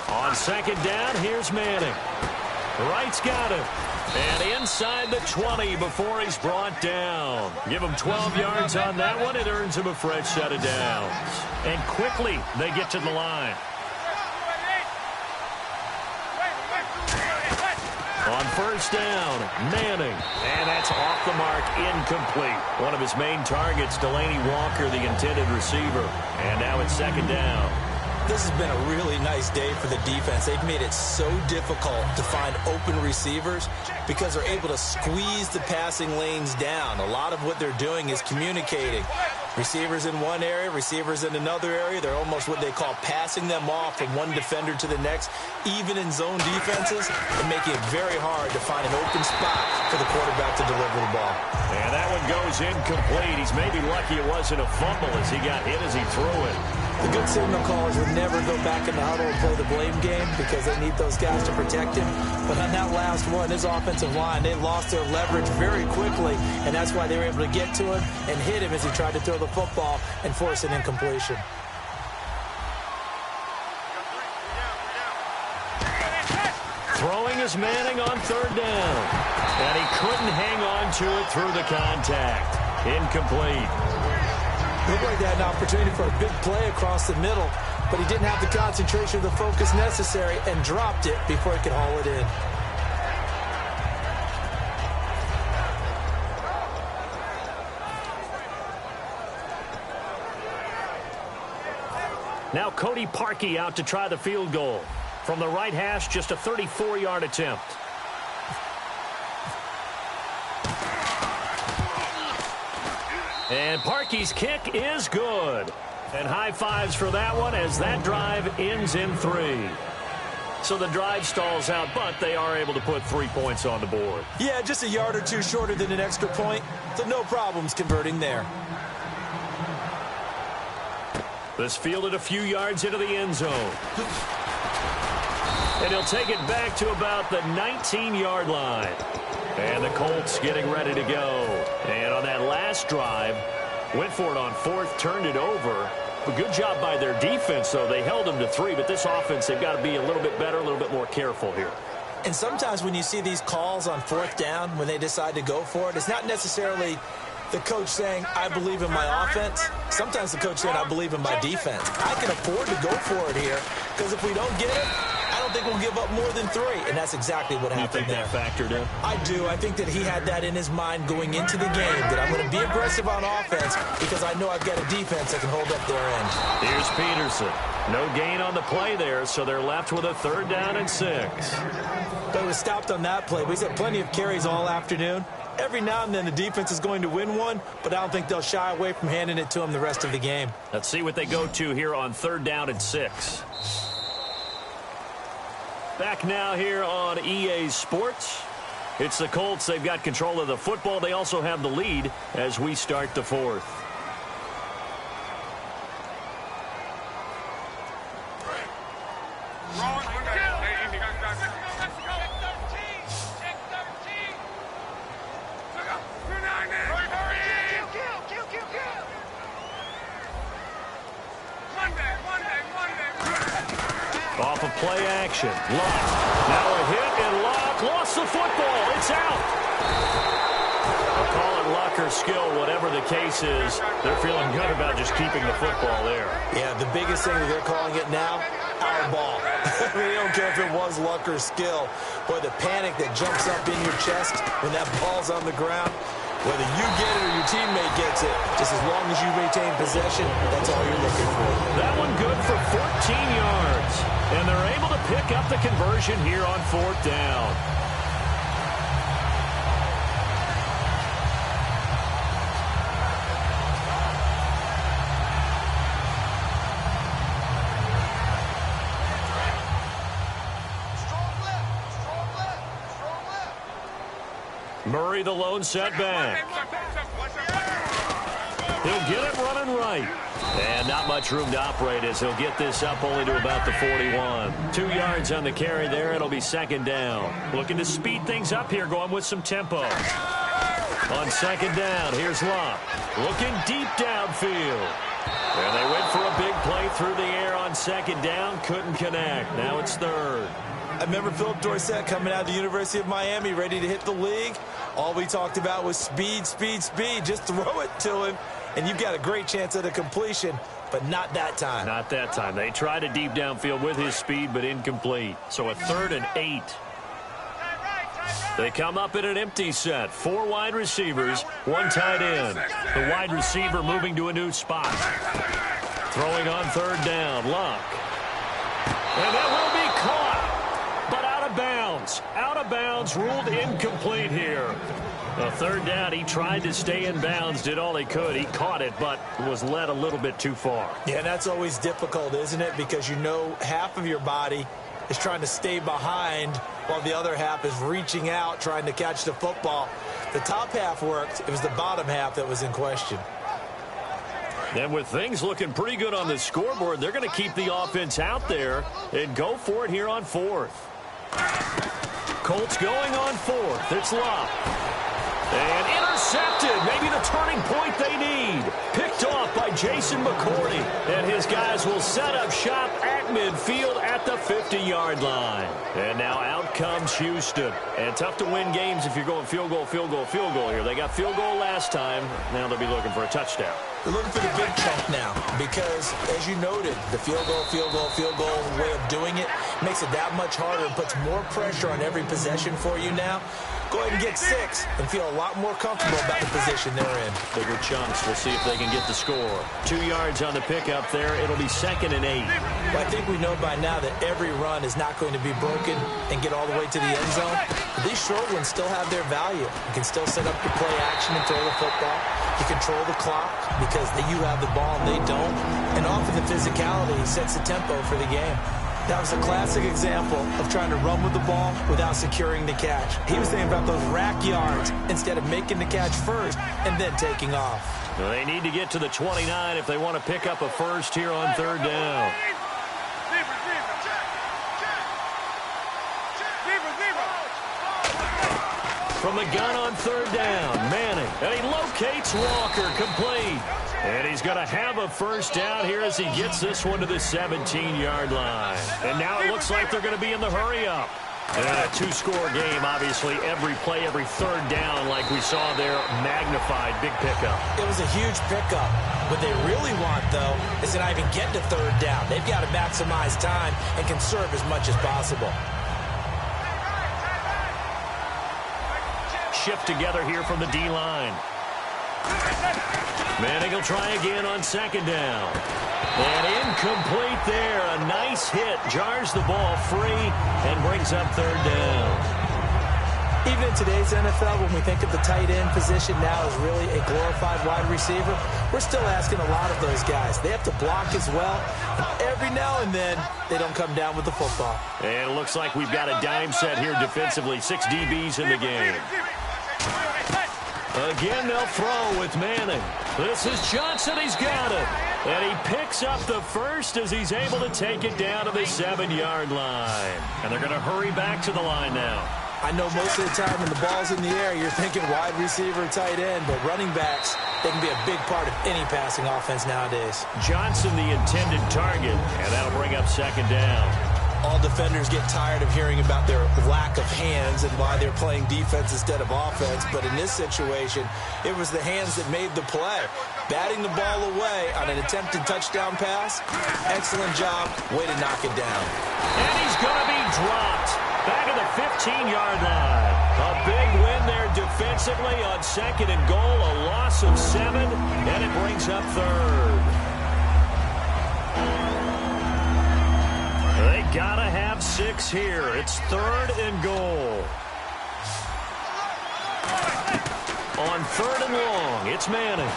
On 2nd down, here's Manning. Wright's got him. And inside the 20 before he's brought down. Give him 12 yards on that one. It earns him a fresh set of downs. And quickly, they get to the line. On 1st down, Manning. And that's off the mark, incomplete. One of his main targets, Delaney Walker, the intended receiver. And now it's 2nd down. This has been a really nice day for the defense. They've made it so difficult to find open receivers because they're able to squeeze the passing lanes down. A lot of what they're doing is communicating. Receivers in one area, receivers in another area. They're almost what they call passing them off from one defender to the next. Even in zone defenses, and making it very hard to find an open spot for the quarterback to deliver the ball. And that one goes incomplete. He's maybe lucky it wasn't a fumble as he got hit as he threw it. The good signal callers would never go back in the huddle and play the blame game because they need those guys to protect him. But on that last one, his offensive line, they lost their leverage very quickly, and that's why they were able to get to him and hit him as he tried to throw the football and force an incompletion. Throwing is Manning on 3rd down. And he couldn't hang on to it through the contact. Incomplete. Looked like they had an opportunity for a big play across the middle, but he didn't have the concentration or the focus necessary and dropped it before he could haul it in. Now Cody Parkey out to try the field goal. From the right hash, just a 34-yard attempt. And Parkey's kick is good. And high fives for that one as that drive ends in 3. So the drive stalls out, but they are able to put 3 points on the board. Yeah, just a yard or two shorter than an extra point, so no problems converting there. This fielded a few yards into the end zone. And he'll take it back to about the 19-yard line. And the Colts getting ready to go. And on that last drive, went for it on 4th, turned it over. But good job by their defense, though. They held them to 3, but this offense, they've got to be a little bit better, a little bit more careful here. And sometimes when you see these calls on 4th down, when they decide to go for it, it's not necessarily the coach saying, I believe in my offense. Sometimes the coach saying, I believe in my defense. I can afford to go for it here because if we don't get it, I don't think we'll give up more than 3, and that's exactly what happened there. You think that factored in? I do. I think that he had that in his mind going into the game, that I'm going to be aggressive on offense because I know I've got a defense that can hold up their end. Here's Peterson. No gain on the play there, so they're left with a 3rd down and 6. But he was stopped on that play. He's had plenty of carries all afternoon. Every now and then the defense is going to win one, but I don't think they'll shy away from handing it to him the rest of the game. Let's see what they go to here on 3rd down and 6. Back now here on EA Sports. It's the Colts. They've got control of the football. They also have the lead as we start the 4th. Off of play action. Luck. Now a hit, and Luck lost the football. It's out. I'll call it luck luck or skill, whatever the case is, they're feeling good about just keeping the football there. Yeah, the biggest thing that they're calling it now, our ball. They don't care if it was luck or skill. Boy, the panic that jumps up in your chest when that ball's on the ground, whether you get it or your teammate gets it, just as long as you retain possession, that's all you're looking for. That one good for 14 yards. And they're able to pick up the conversion here on 4th down. Murray, the lone setback. He'll get it running right. And not much room to operate as he'll get this up only to about the 41. 2 yards on the carry there. It'll be 2nd down. Looking to speed things up here, going with some tempo. On 2nd down, here's Luck. Looking deep downfield. And they went for a big play through the air on 2nd down. Couldn't connect. Now it's 3rd. I remember Philip Dorsett coming out of the University of Miami ready to hit the league. All we talked about was speed, speed, speed. Just throw it to him, and you've got a great chance at a completion, but not that time. Not that time. They tried a deep downfield with his speed, but incomplete. So a 3rd and 8. They come up in an empty set. 4 wide receivers, 1 tight end. The wide receiver moving to a new spot. Throwing on 3rd down, Luck. And that will be caught. But out of bounds. Out of bounds, ruled incomplete here. A 3rd down, he tried to stay in bounds, did all he could. He caught it, but was led a little bit too far. Yeah, that's always difficult, isn't it? Because you know half of your body is trying to stay behind while the other half is reaching out, trying to catch the football. The top half worked. It was the bottom half that was in question. And with things looking pretty good on the scoreboard, they're going to keep the offense out there and go for it here on 4th. Colts going on 4th. It's Luck. And intercepted. Maybe the turning point they need. Picked off by Jason McCourty. And his guys will set up shop at midfield at the 50-yard line. And now out comes Houston. And tough to win games if you're going field goal, field goal, field goal here. They got field goal last time. Now they'll be looking for a touchdown. They're looking for the big chunk now because, as you noted, the field goal way of doing it makes it that much harder and puts more pressure on every possession for you now. Go ahead and get 6 and feel a lot more comfortable about the position they're in. Bigger chunks. We'll see if they can get the score. 2 yards on the pickup there. It'll be 2nd and 8. Well, I think we know by now that every run is not going to be broken and get all the way to the end zone. But these short ones still have their value. You can still set up your play action and throw the football. You control the clock because you have the ball and they don't. And off of the physicality, he sets the tempo for the game. That was a classic example of trying to run with the ball without securing the catch. He was thinking about those rack yards instead of making the catch first and then taking off. Well, they need to get to the 29 if they want to pick up a first here on 3rd down. From the gun on 3rd down, Manning. And he locates Walker, complete. And he's going to have a first down here as he gets this one to the 17-yard line. And now it looks like they're going to be in the hurry-up. And a 2-score game, obviously, every play, every 3rd down, like we saw there, magnified, big pickup. It was a huge pickup. What they really want, though, is to not even get to 3rd down. They've got to maximize time and conserve as much as possible. Shift together here from the D-line. Manning will try again on 2nd down. And incomplete there. A nice hit. Jars the ball free and brings up 3rd down. Even in today's NFL, when we think of the tight end position now as really a glorified wide receiver, we're still asking a lot of those guys. They have to block as well. And every now and then, they don't come down with the football. And it looks like we've got a dime set here defensively. 6 DBs in the game. Again, they'll throw with Manning. This is Johnson. He's got it. And he picks up the first as he's able to take it down to the 7-yard line. And they're going to hurry back to the line now. I know most of the time when the ball's in the air, you're thinking wide receiver, tight end, but running backs, they can be a big part of any passing offense nowadays. Johnson, the intended target, and that'll bring up 2nd down. All defenders get tired of hearing about their lack of hands and why they're playing defense instead of offense. But in this situation, it was the hands that made the play. Batting the ball away on an attempted touchdown pass. Excellent job. Way to knock it down. And he's going to be dropped back at the 15-yard line. A big win there defensively on 2nd and goal. A loss of 7, and it brings up 3rd. They got to have 6 here. It's 3rd and goal. On 3rd and long, it's Manning.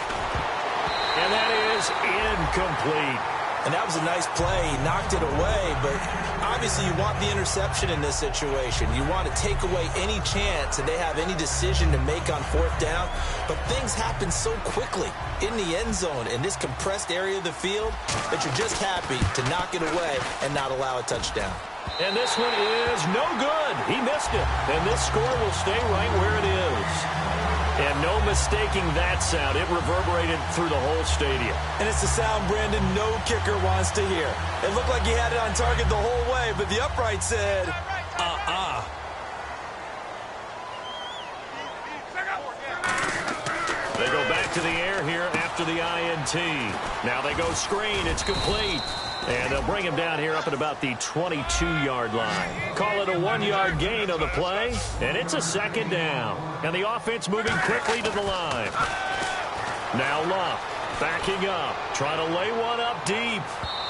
And that is incomplete. And that was a nice play. He knocked it away, but obviously you want the interception in this situation. You want to take away any chance that they have any decision to make on 4th down. But things happen so quickly in the end zone in this compressed area of the field that you're just happy to knock it away and not allow a touchdown. And this one is no good. He missed it. And this score will stay right where it is. And no mistaking that sound. It reverberated through the whole stadium. And it's the sound, Brandon, no kicker wants to hear. It looked like he had it on target the whole way, but the upright said, They go back to the air here after the INT. Now they go screen. It's complete. And they'll bring him down here up at about the 22-yard line. Call it a 1-yard gain on the play, and it's a 2nd down. And the offense moving quickly to the line. Now Luck backing up, trying to lay one up deep.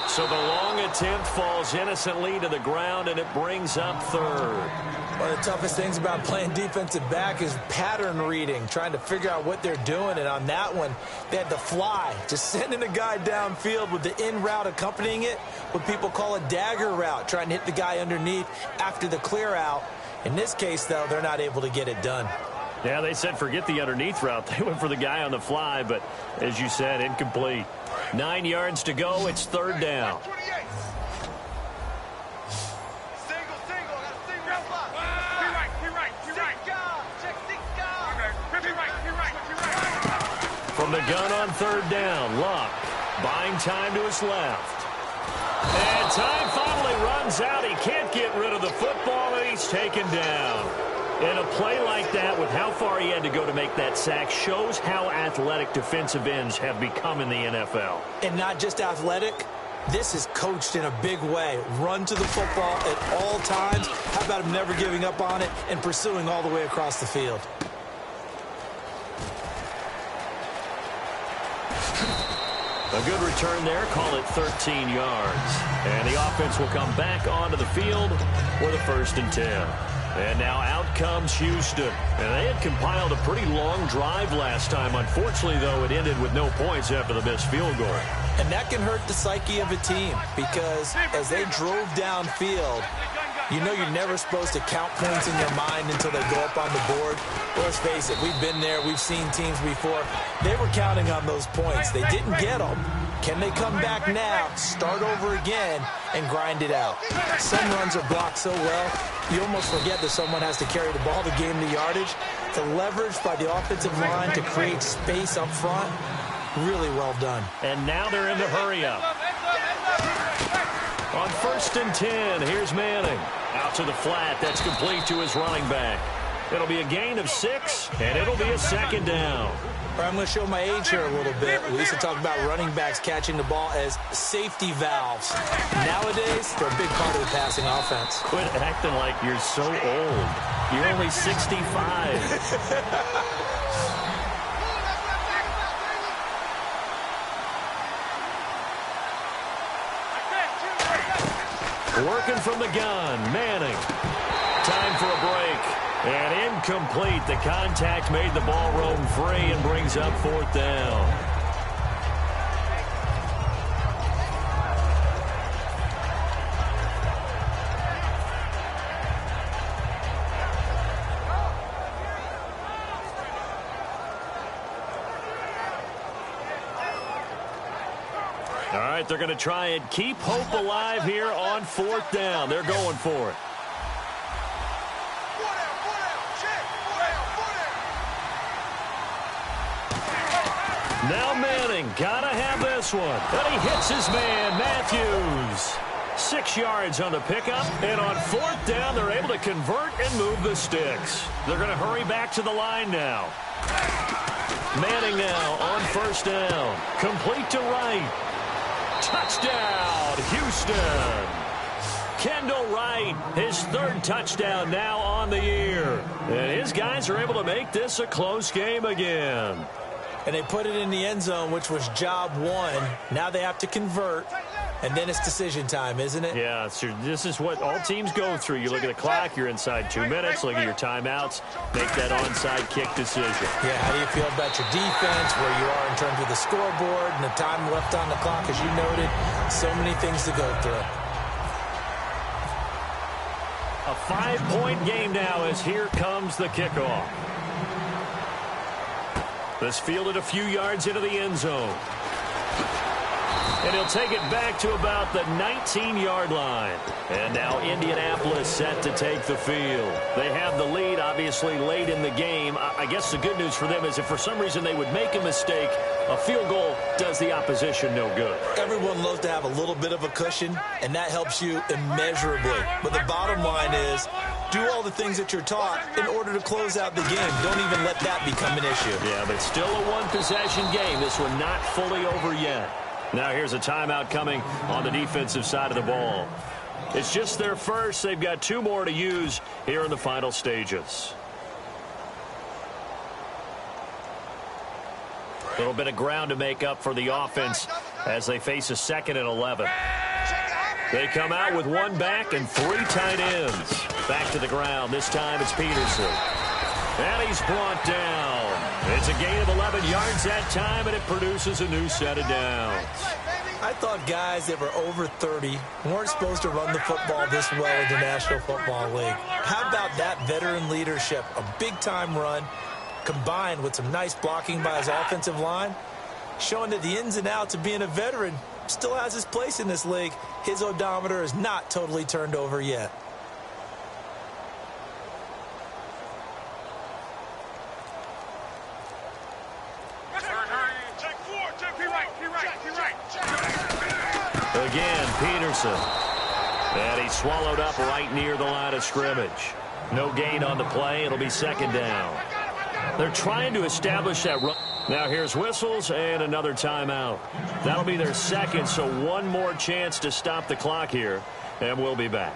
So the long attempt falls innocently to the ground, and it brings up 3rd. One of the toughest things about playing defensive back is pattern reading, trying to figure out what they're doing. And on that one, they had to fly, just sending a guy downfield with the in route accompanying it, what people call a dagger route, trying to hit the guy underneath after the clear out. In this case, though, they're not able to get it done. Yeah, they said forget the underneath route. They went for the guy on the fly, but as you said, incomplete. 9 yards to go. It's 3rd down. From the gun on 3rd down, Luck buying time to his left. And time finally runs out. He can't get rid of the football, and he's taken down. And a play like that, with how far he had to go to make that sack, shows how athletic defensive ends have become in the NFL. And not just athletic. This is coached in a big way. Run to the football at all times. How about him never giving up on it and pursuing all the way across the field? A good return there, call it 13 yards. And the offense will come back onto the field with a 1st and 10. And now out comes Houston. And they had compiled a pretty long drive last time. Unfortunately, though, it ended with no points after the missed field goal. And that can hurt the psyche of a team because as they drove downfield, you know you're never supposed to count points in your mind until they go up on the board. Well, let's face it, we've been there. We've seen teams before. They were counting on those points. They didn't get them. Can they come back now, start over again, and grind it out? Some runs are blocked so well, you almost forget that someone has to carry the ball to gain the yardage. The leverage by the offensive line to create space up front, really well done. And now they're in the hurry-up. On 1st and 10, here's Manning. Out to the flat. That's complete to his running back. It'll be a gain of 6, and it'll be a 2nd down. I'm going to show my age here a little bit. We used to talk about running backs catching the ball as safety valves. Nowadays, they're a big part of the passing offense. Quit acting like you're so old. You're only 65. Working from the gun, Manning. Time for a break. And incomplete. The contact made the ball roam free and brings up 4th down. All right, they're going to try and keep hope alive here on 4th down. They're going for it. Now Manning, gotta have this one. But he hits his man, Matthews. 6 yards on the pickup, and on 4th down, they're able to convert and move the sticks. They're going to hurry back to the line now. Manning now on 1st down. Complete to Wright. Touchdown, Houston. Kendall Wright, his 3rd touchdown now on the year. And his guys are able to make this a close game again. And they put it in the end zone, which was job 1. Now they have to convert, and then it's decision time, isn't it? Yeah, so this is what all teams go through. You look at the clock, you're inside 2 minutes, look at your timeouts, make that onside kick decision. Yeah, how do you feel about your defense, where you are in terms of the scoreboard and the time left on the clock, as you noted? So many things to go through. A 5-point game now as here comes the kickoff. This fielded a few yards into the end zone. And he'll take it back to about the 19-yard line. And now Indianapolis set to take the field. They have the lead, obviously, late in the game. I guess the good news for them is if for some reason they would make a mistake, a field goal does the opposition no good. Everyone loves to have a little bit of a cushion, and that helps you immeasurably. But the bottom line is, do all the things that you're taught in order to close out the game. Don't even let that become an issue. Yeah, but still a one-possession game. This one not fully over yet. Now here's a timeout coming on the defensive side of the ball. It's just their first. They've got 2 more to use here in the final stages. A little bit of ground to make up for the offense as they face a 2nd and 11. They come out with 1 back and 3 tight ends. Back to the ground. This time it's Peterson. And he's brought down. It's a gain of 11 yards that time, and it produces a new set of downs. I thought guys that were over 30 weren't supposed to run the football this well in the National Football League. How about that veteran leadership? A big-time run combined with some nice blocking by his offensive line, showing that the ins and outs of being a veteran still has his place in this league. His odometer is not totally turned over yet. Again, Peterson. And he's swallowed up right near the line of scrimmage. No gain on the play. It'll be 2nd down. They're trying to establish that run. Now here's whistles and another timeout. That'll be their 2nd, so 1 more chance to stop the clock here, and we'll be back.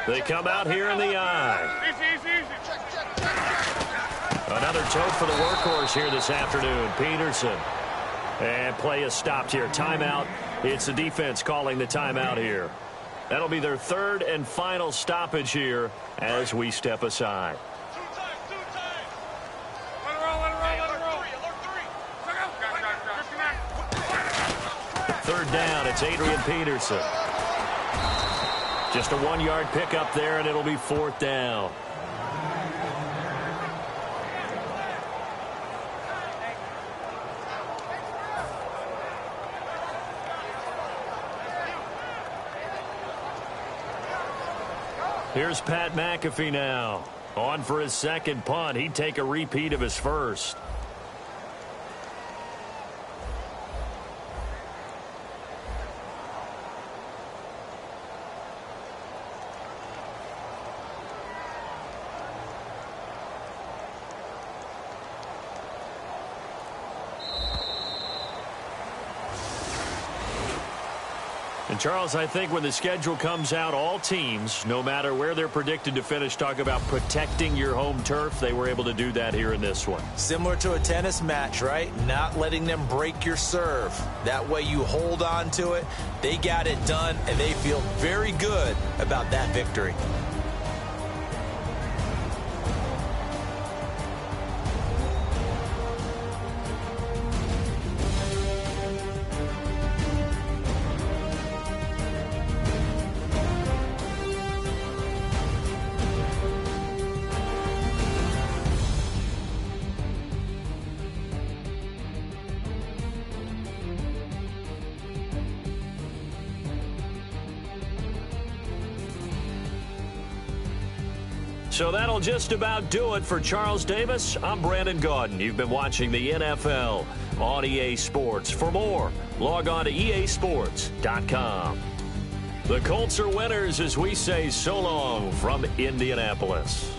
They come out here in the eye. Another tote for the workhorse here this afternoon, Peterson. And play is stopped here. Timeout. It's the defense calling the timeout here. That'll be their 3rd and final stoppage here as we step aside. 3rd down. It's Adrian Peterson. Just a 1-yard pickup there, and it'll be 4th down. Here's Pat McAfee now. On for his 2nd punt. He'd take a repeat of his 1st. And, Charles, I think when the schedule comes out, all teams, no matter where they're predicted to finish, talk about protecting your home turf. They were able to do that here in this one. Similar to a tennis match, right? Not letting them break your serve. That way you hold on to it. They got it done, and they feel very good about that victory. So that'll just about do it for Charles Davis. I'm Brandon Gaudin. You've been watching the NFL on EA Sports. For more, log on to easports.com. The Colts are winners as we say so long from Indianapolis.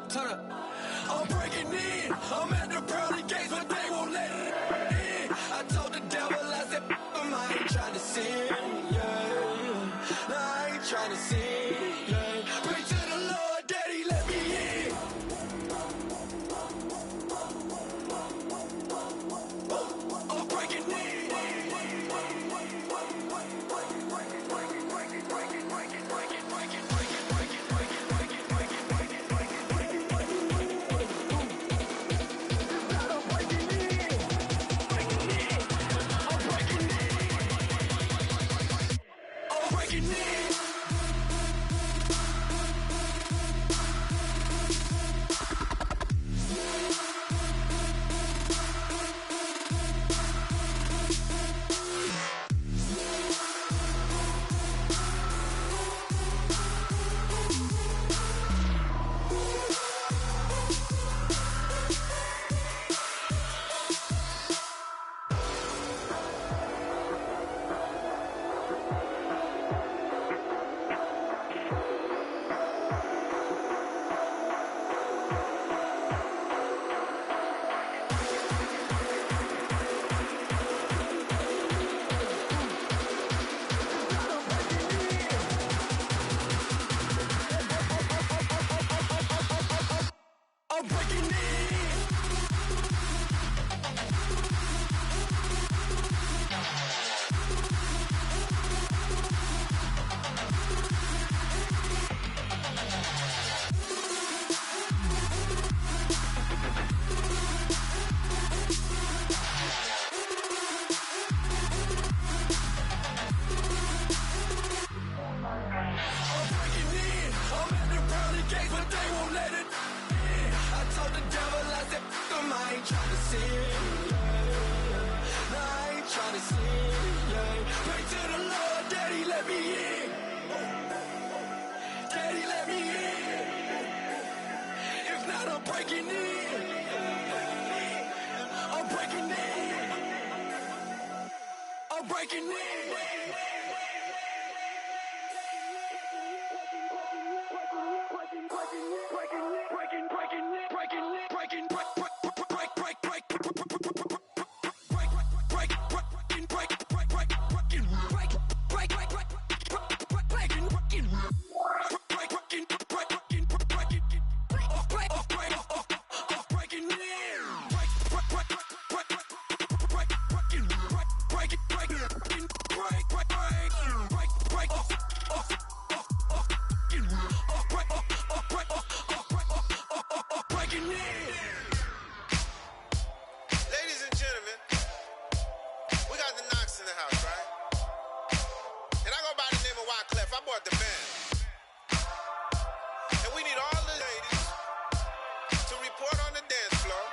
turn up. I'm breaking in. I'm at the pearly gates, but they won't let it in. I told the devil, I said, I ain't trying to sin, yeah. No, I ain't trying to sin, yeah. Pray to the Lord, Daddy, let me in. I'm breaking in. band. And we need all the ladies to report on the dance floor.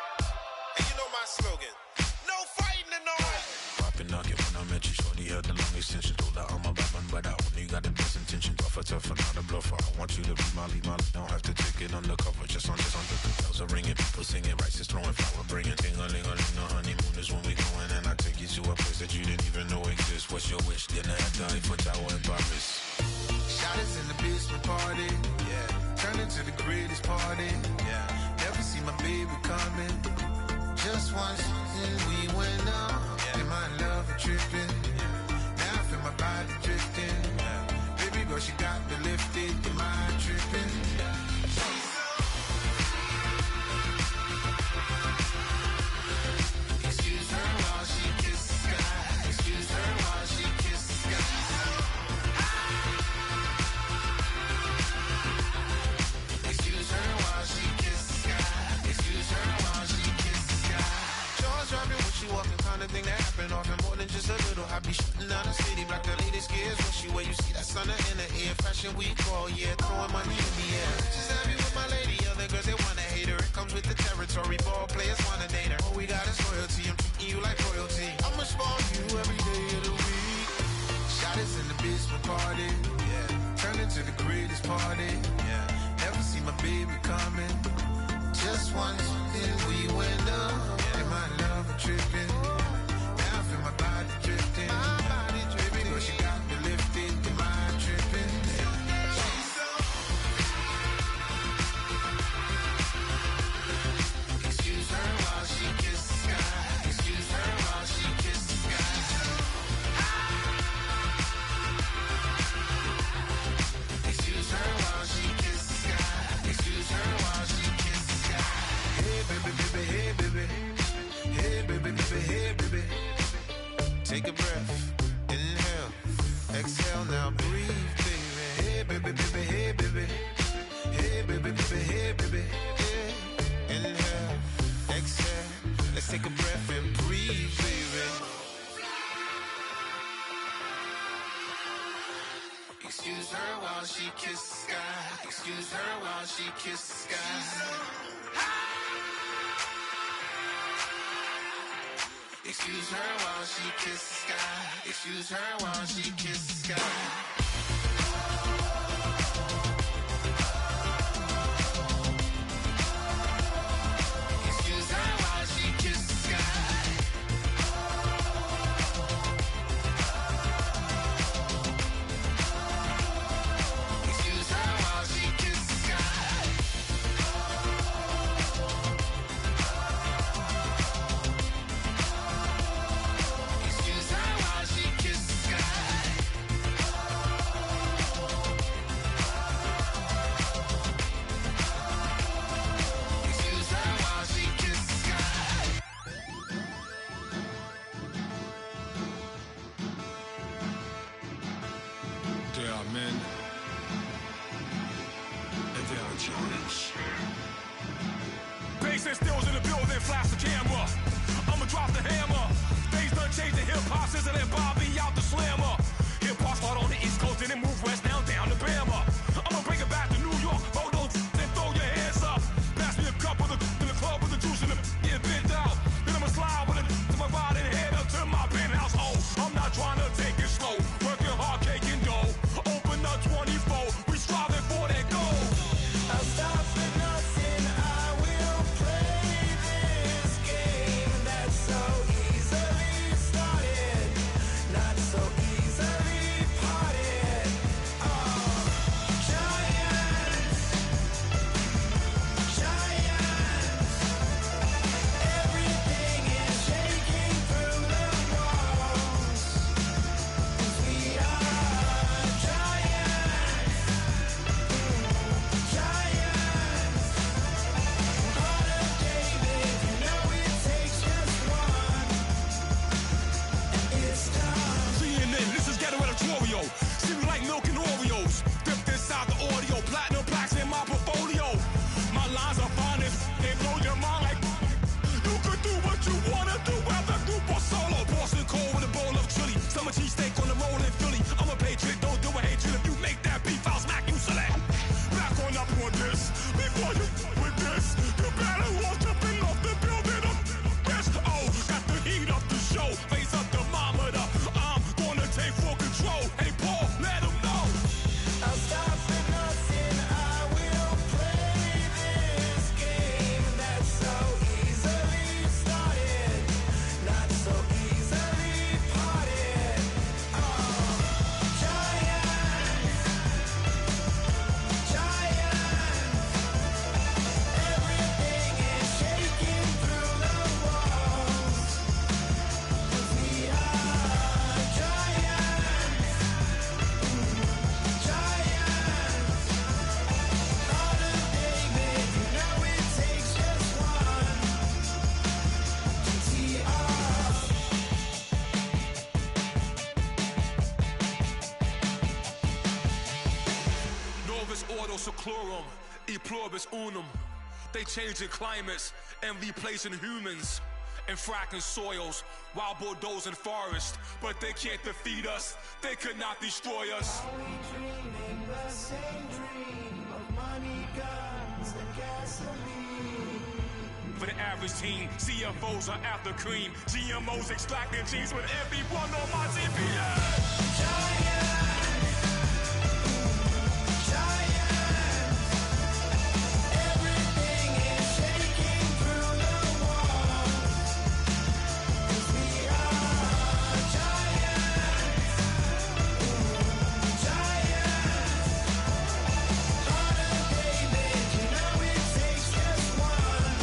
And you know my slogan, no fighting tonight. Poppin' knock it when I met you, shorty had the long extension. Told her I'm a bad man, but I only got the best intention. Tougher, not a bluffer. I want you to be Molly. Don't have to take it undercover. Just on the bells are ringing, people singing, rice is throwing, flower bringing. Ting-a-ling-a-ling, the honeymoon is when we going, and I take you to a place that you didn't even know exists. What's your wish? Dinner at the Eiffel Tower in Paris. Shot is in the basement party, yeah. Turn into the greatest party, yeah. Never see my baby coming. Just once, and we went up. Yeah. Am I in love or tripping? Yeah. Now I feel my body drifting. Yeah. Baby girl, she got me lifted. Am I tripping? Yeah. Excuse her while she kisses the sky. Excuse her while she kisses the sky. Excuse her while she kisses the sky. Excuse her while she kisses the sky. Jaws dropping when she walking, kind of thing that happen often. More than just a little. I be shooting down the city, black the latest gears. When she where you see that sun in the air. Fashion week all year, throwing money in the air. Just happy with my lady, other girls they wanna hate her. It comes with the territory, ball players wanna date her. All we got is loyalty, I'm treating you like royalty. I'ma spoil you every day of the week. Shot is in the basement party, yeah. Turn into the greatest party, yeah. Never see my baby coming. Just once, and we went up. Yeah. Am I in love or tripping? Now I feel my body drifting. My body drifting. Girl, she got me lifted. Am I tripping? Excuse her while she kisses the sky. Excuse her while she kisses the sky. Excuse her while she kisses the sky. Excuse her while she kisses the sky. Hey baby, baby, hey baby. Hey baby, baby, hey baby. Take a breath, inhale, exhale, now breathe, baby. Hey baby, baby, hey baby. Hey baby, baby, hey baby. Hey. Inhale, exhale, let's take a breath and breathe, baby. Excuse her while she kisses the sky. Excuse her while she kisses the sky. Excuse her while she kisses the sky. Excuse her while she kisses the sky. Excuse her while she kisses the sky. Excuse her while she kisses the sky. Excuse her while she kisses the sky. Excuse her while she kisses the sky. There are men, and there are giants. Bass and stills in the building, flash the camera. I'ma drop the hammer. Things done changed, the hip-hop since and Bobby out the slammer. Hip-hop start on the East Coast and then move west now down to Bama. I'ma bring it back to New York, hold those and throw your hands up. Pass me a cup of the club with the juice in the get bent out. Then I'ma slide with it to my ride and head up to my penthouse. Oh, I'm not trying to take it slow. Working hard, cake and dough. Open up 24, we striving for that goal. I'll stop for nothing, I will play this game. Orbis ordo seclorum, e pluribus unum. They changing climates and replacing humans and fracking soils while bulldozing forests. But they can't defeat us, they could not destroy us. Are we dreaming the same dream of money, guns, and gasoline? For the average team, CFOs are after cream. GMOs extracting genes with everyone on my TPS. Giants, everything is shaking through the walls. 'Cause we are giants, Heart of David, you know it takes just one.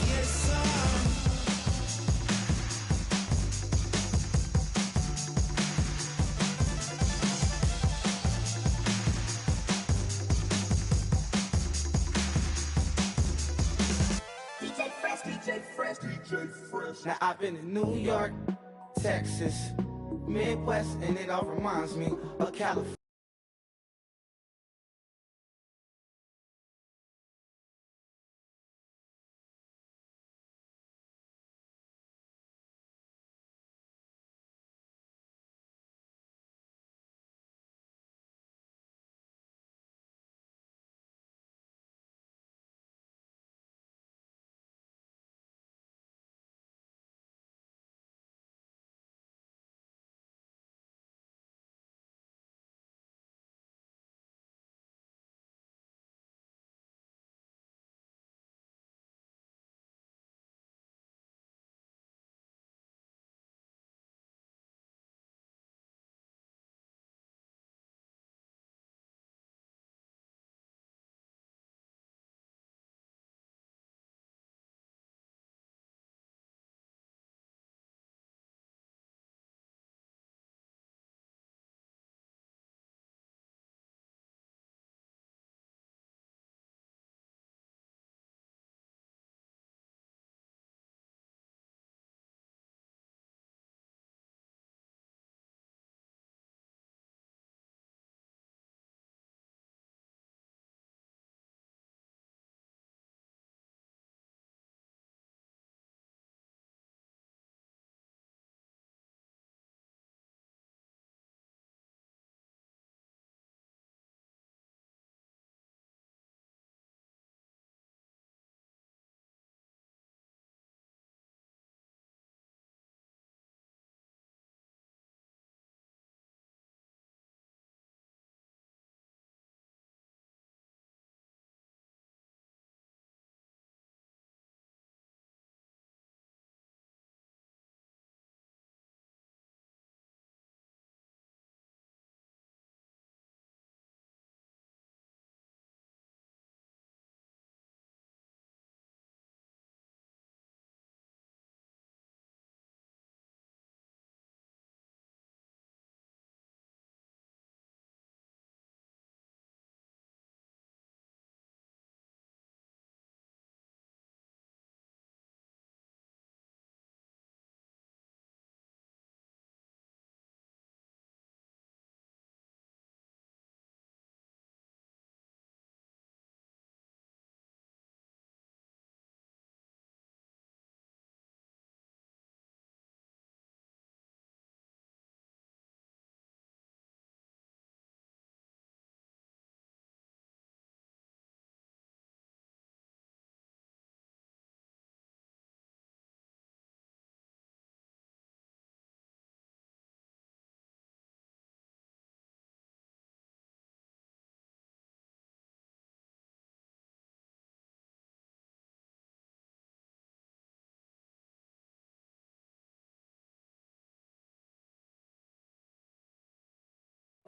Get some. Now I've been in New York, Texas, Midwest, and it all reminds me of California.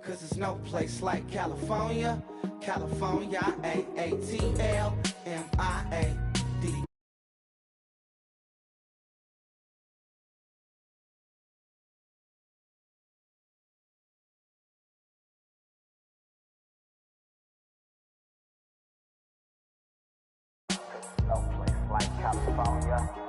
Cause there's no place like California. California, A-A-T-L-M-I-A-D. No place like California.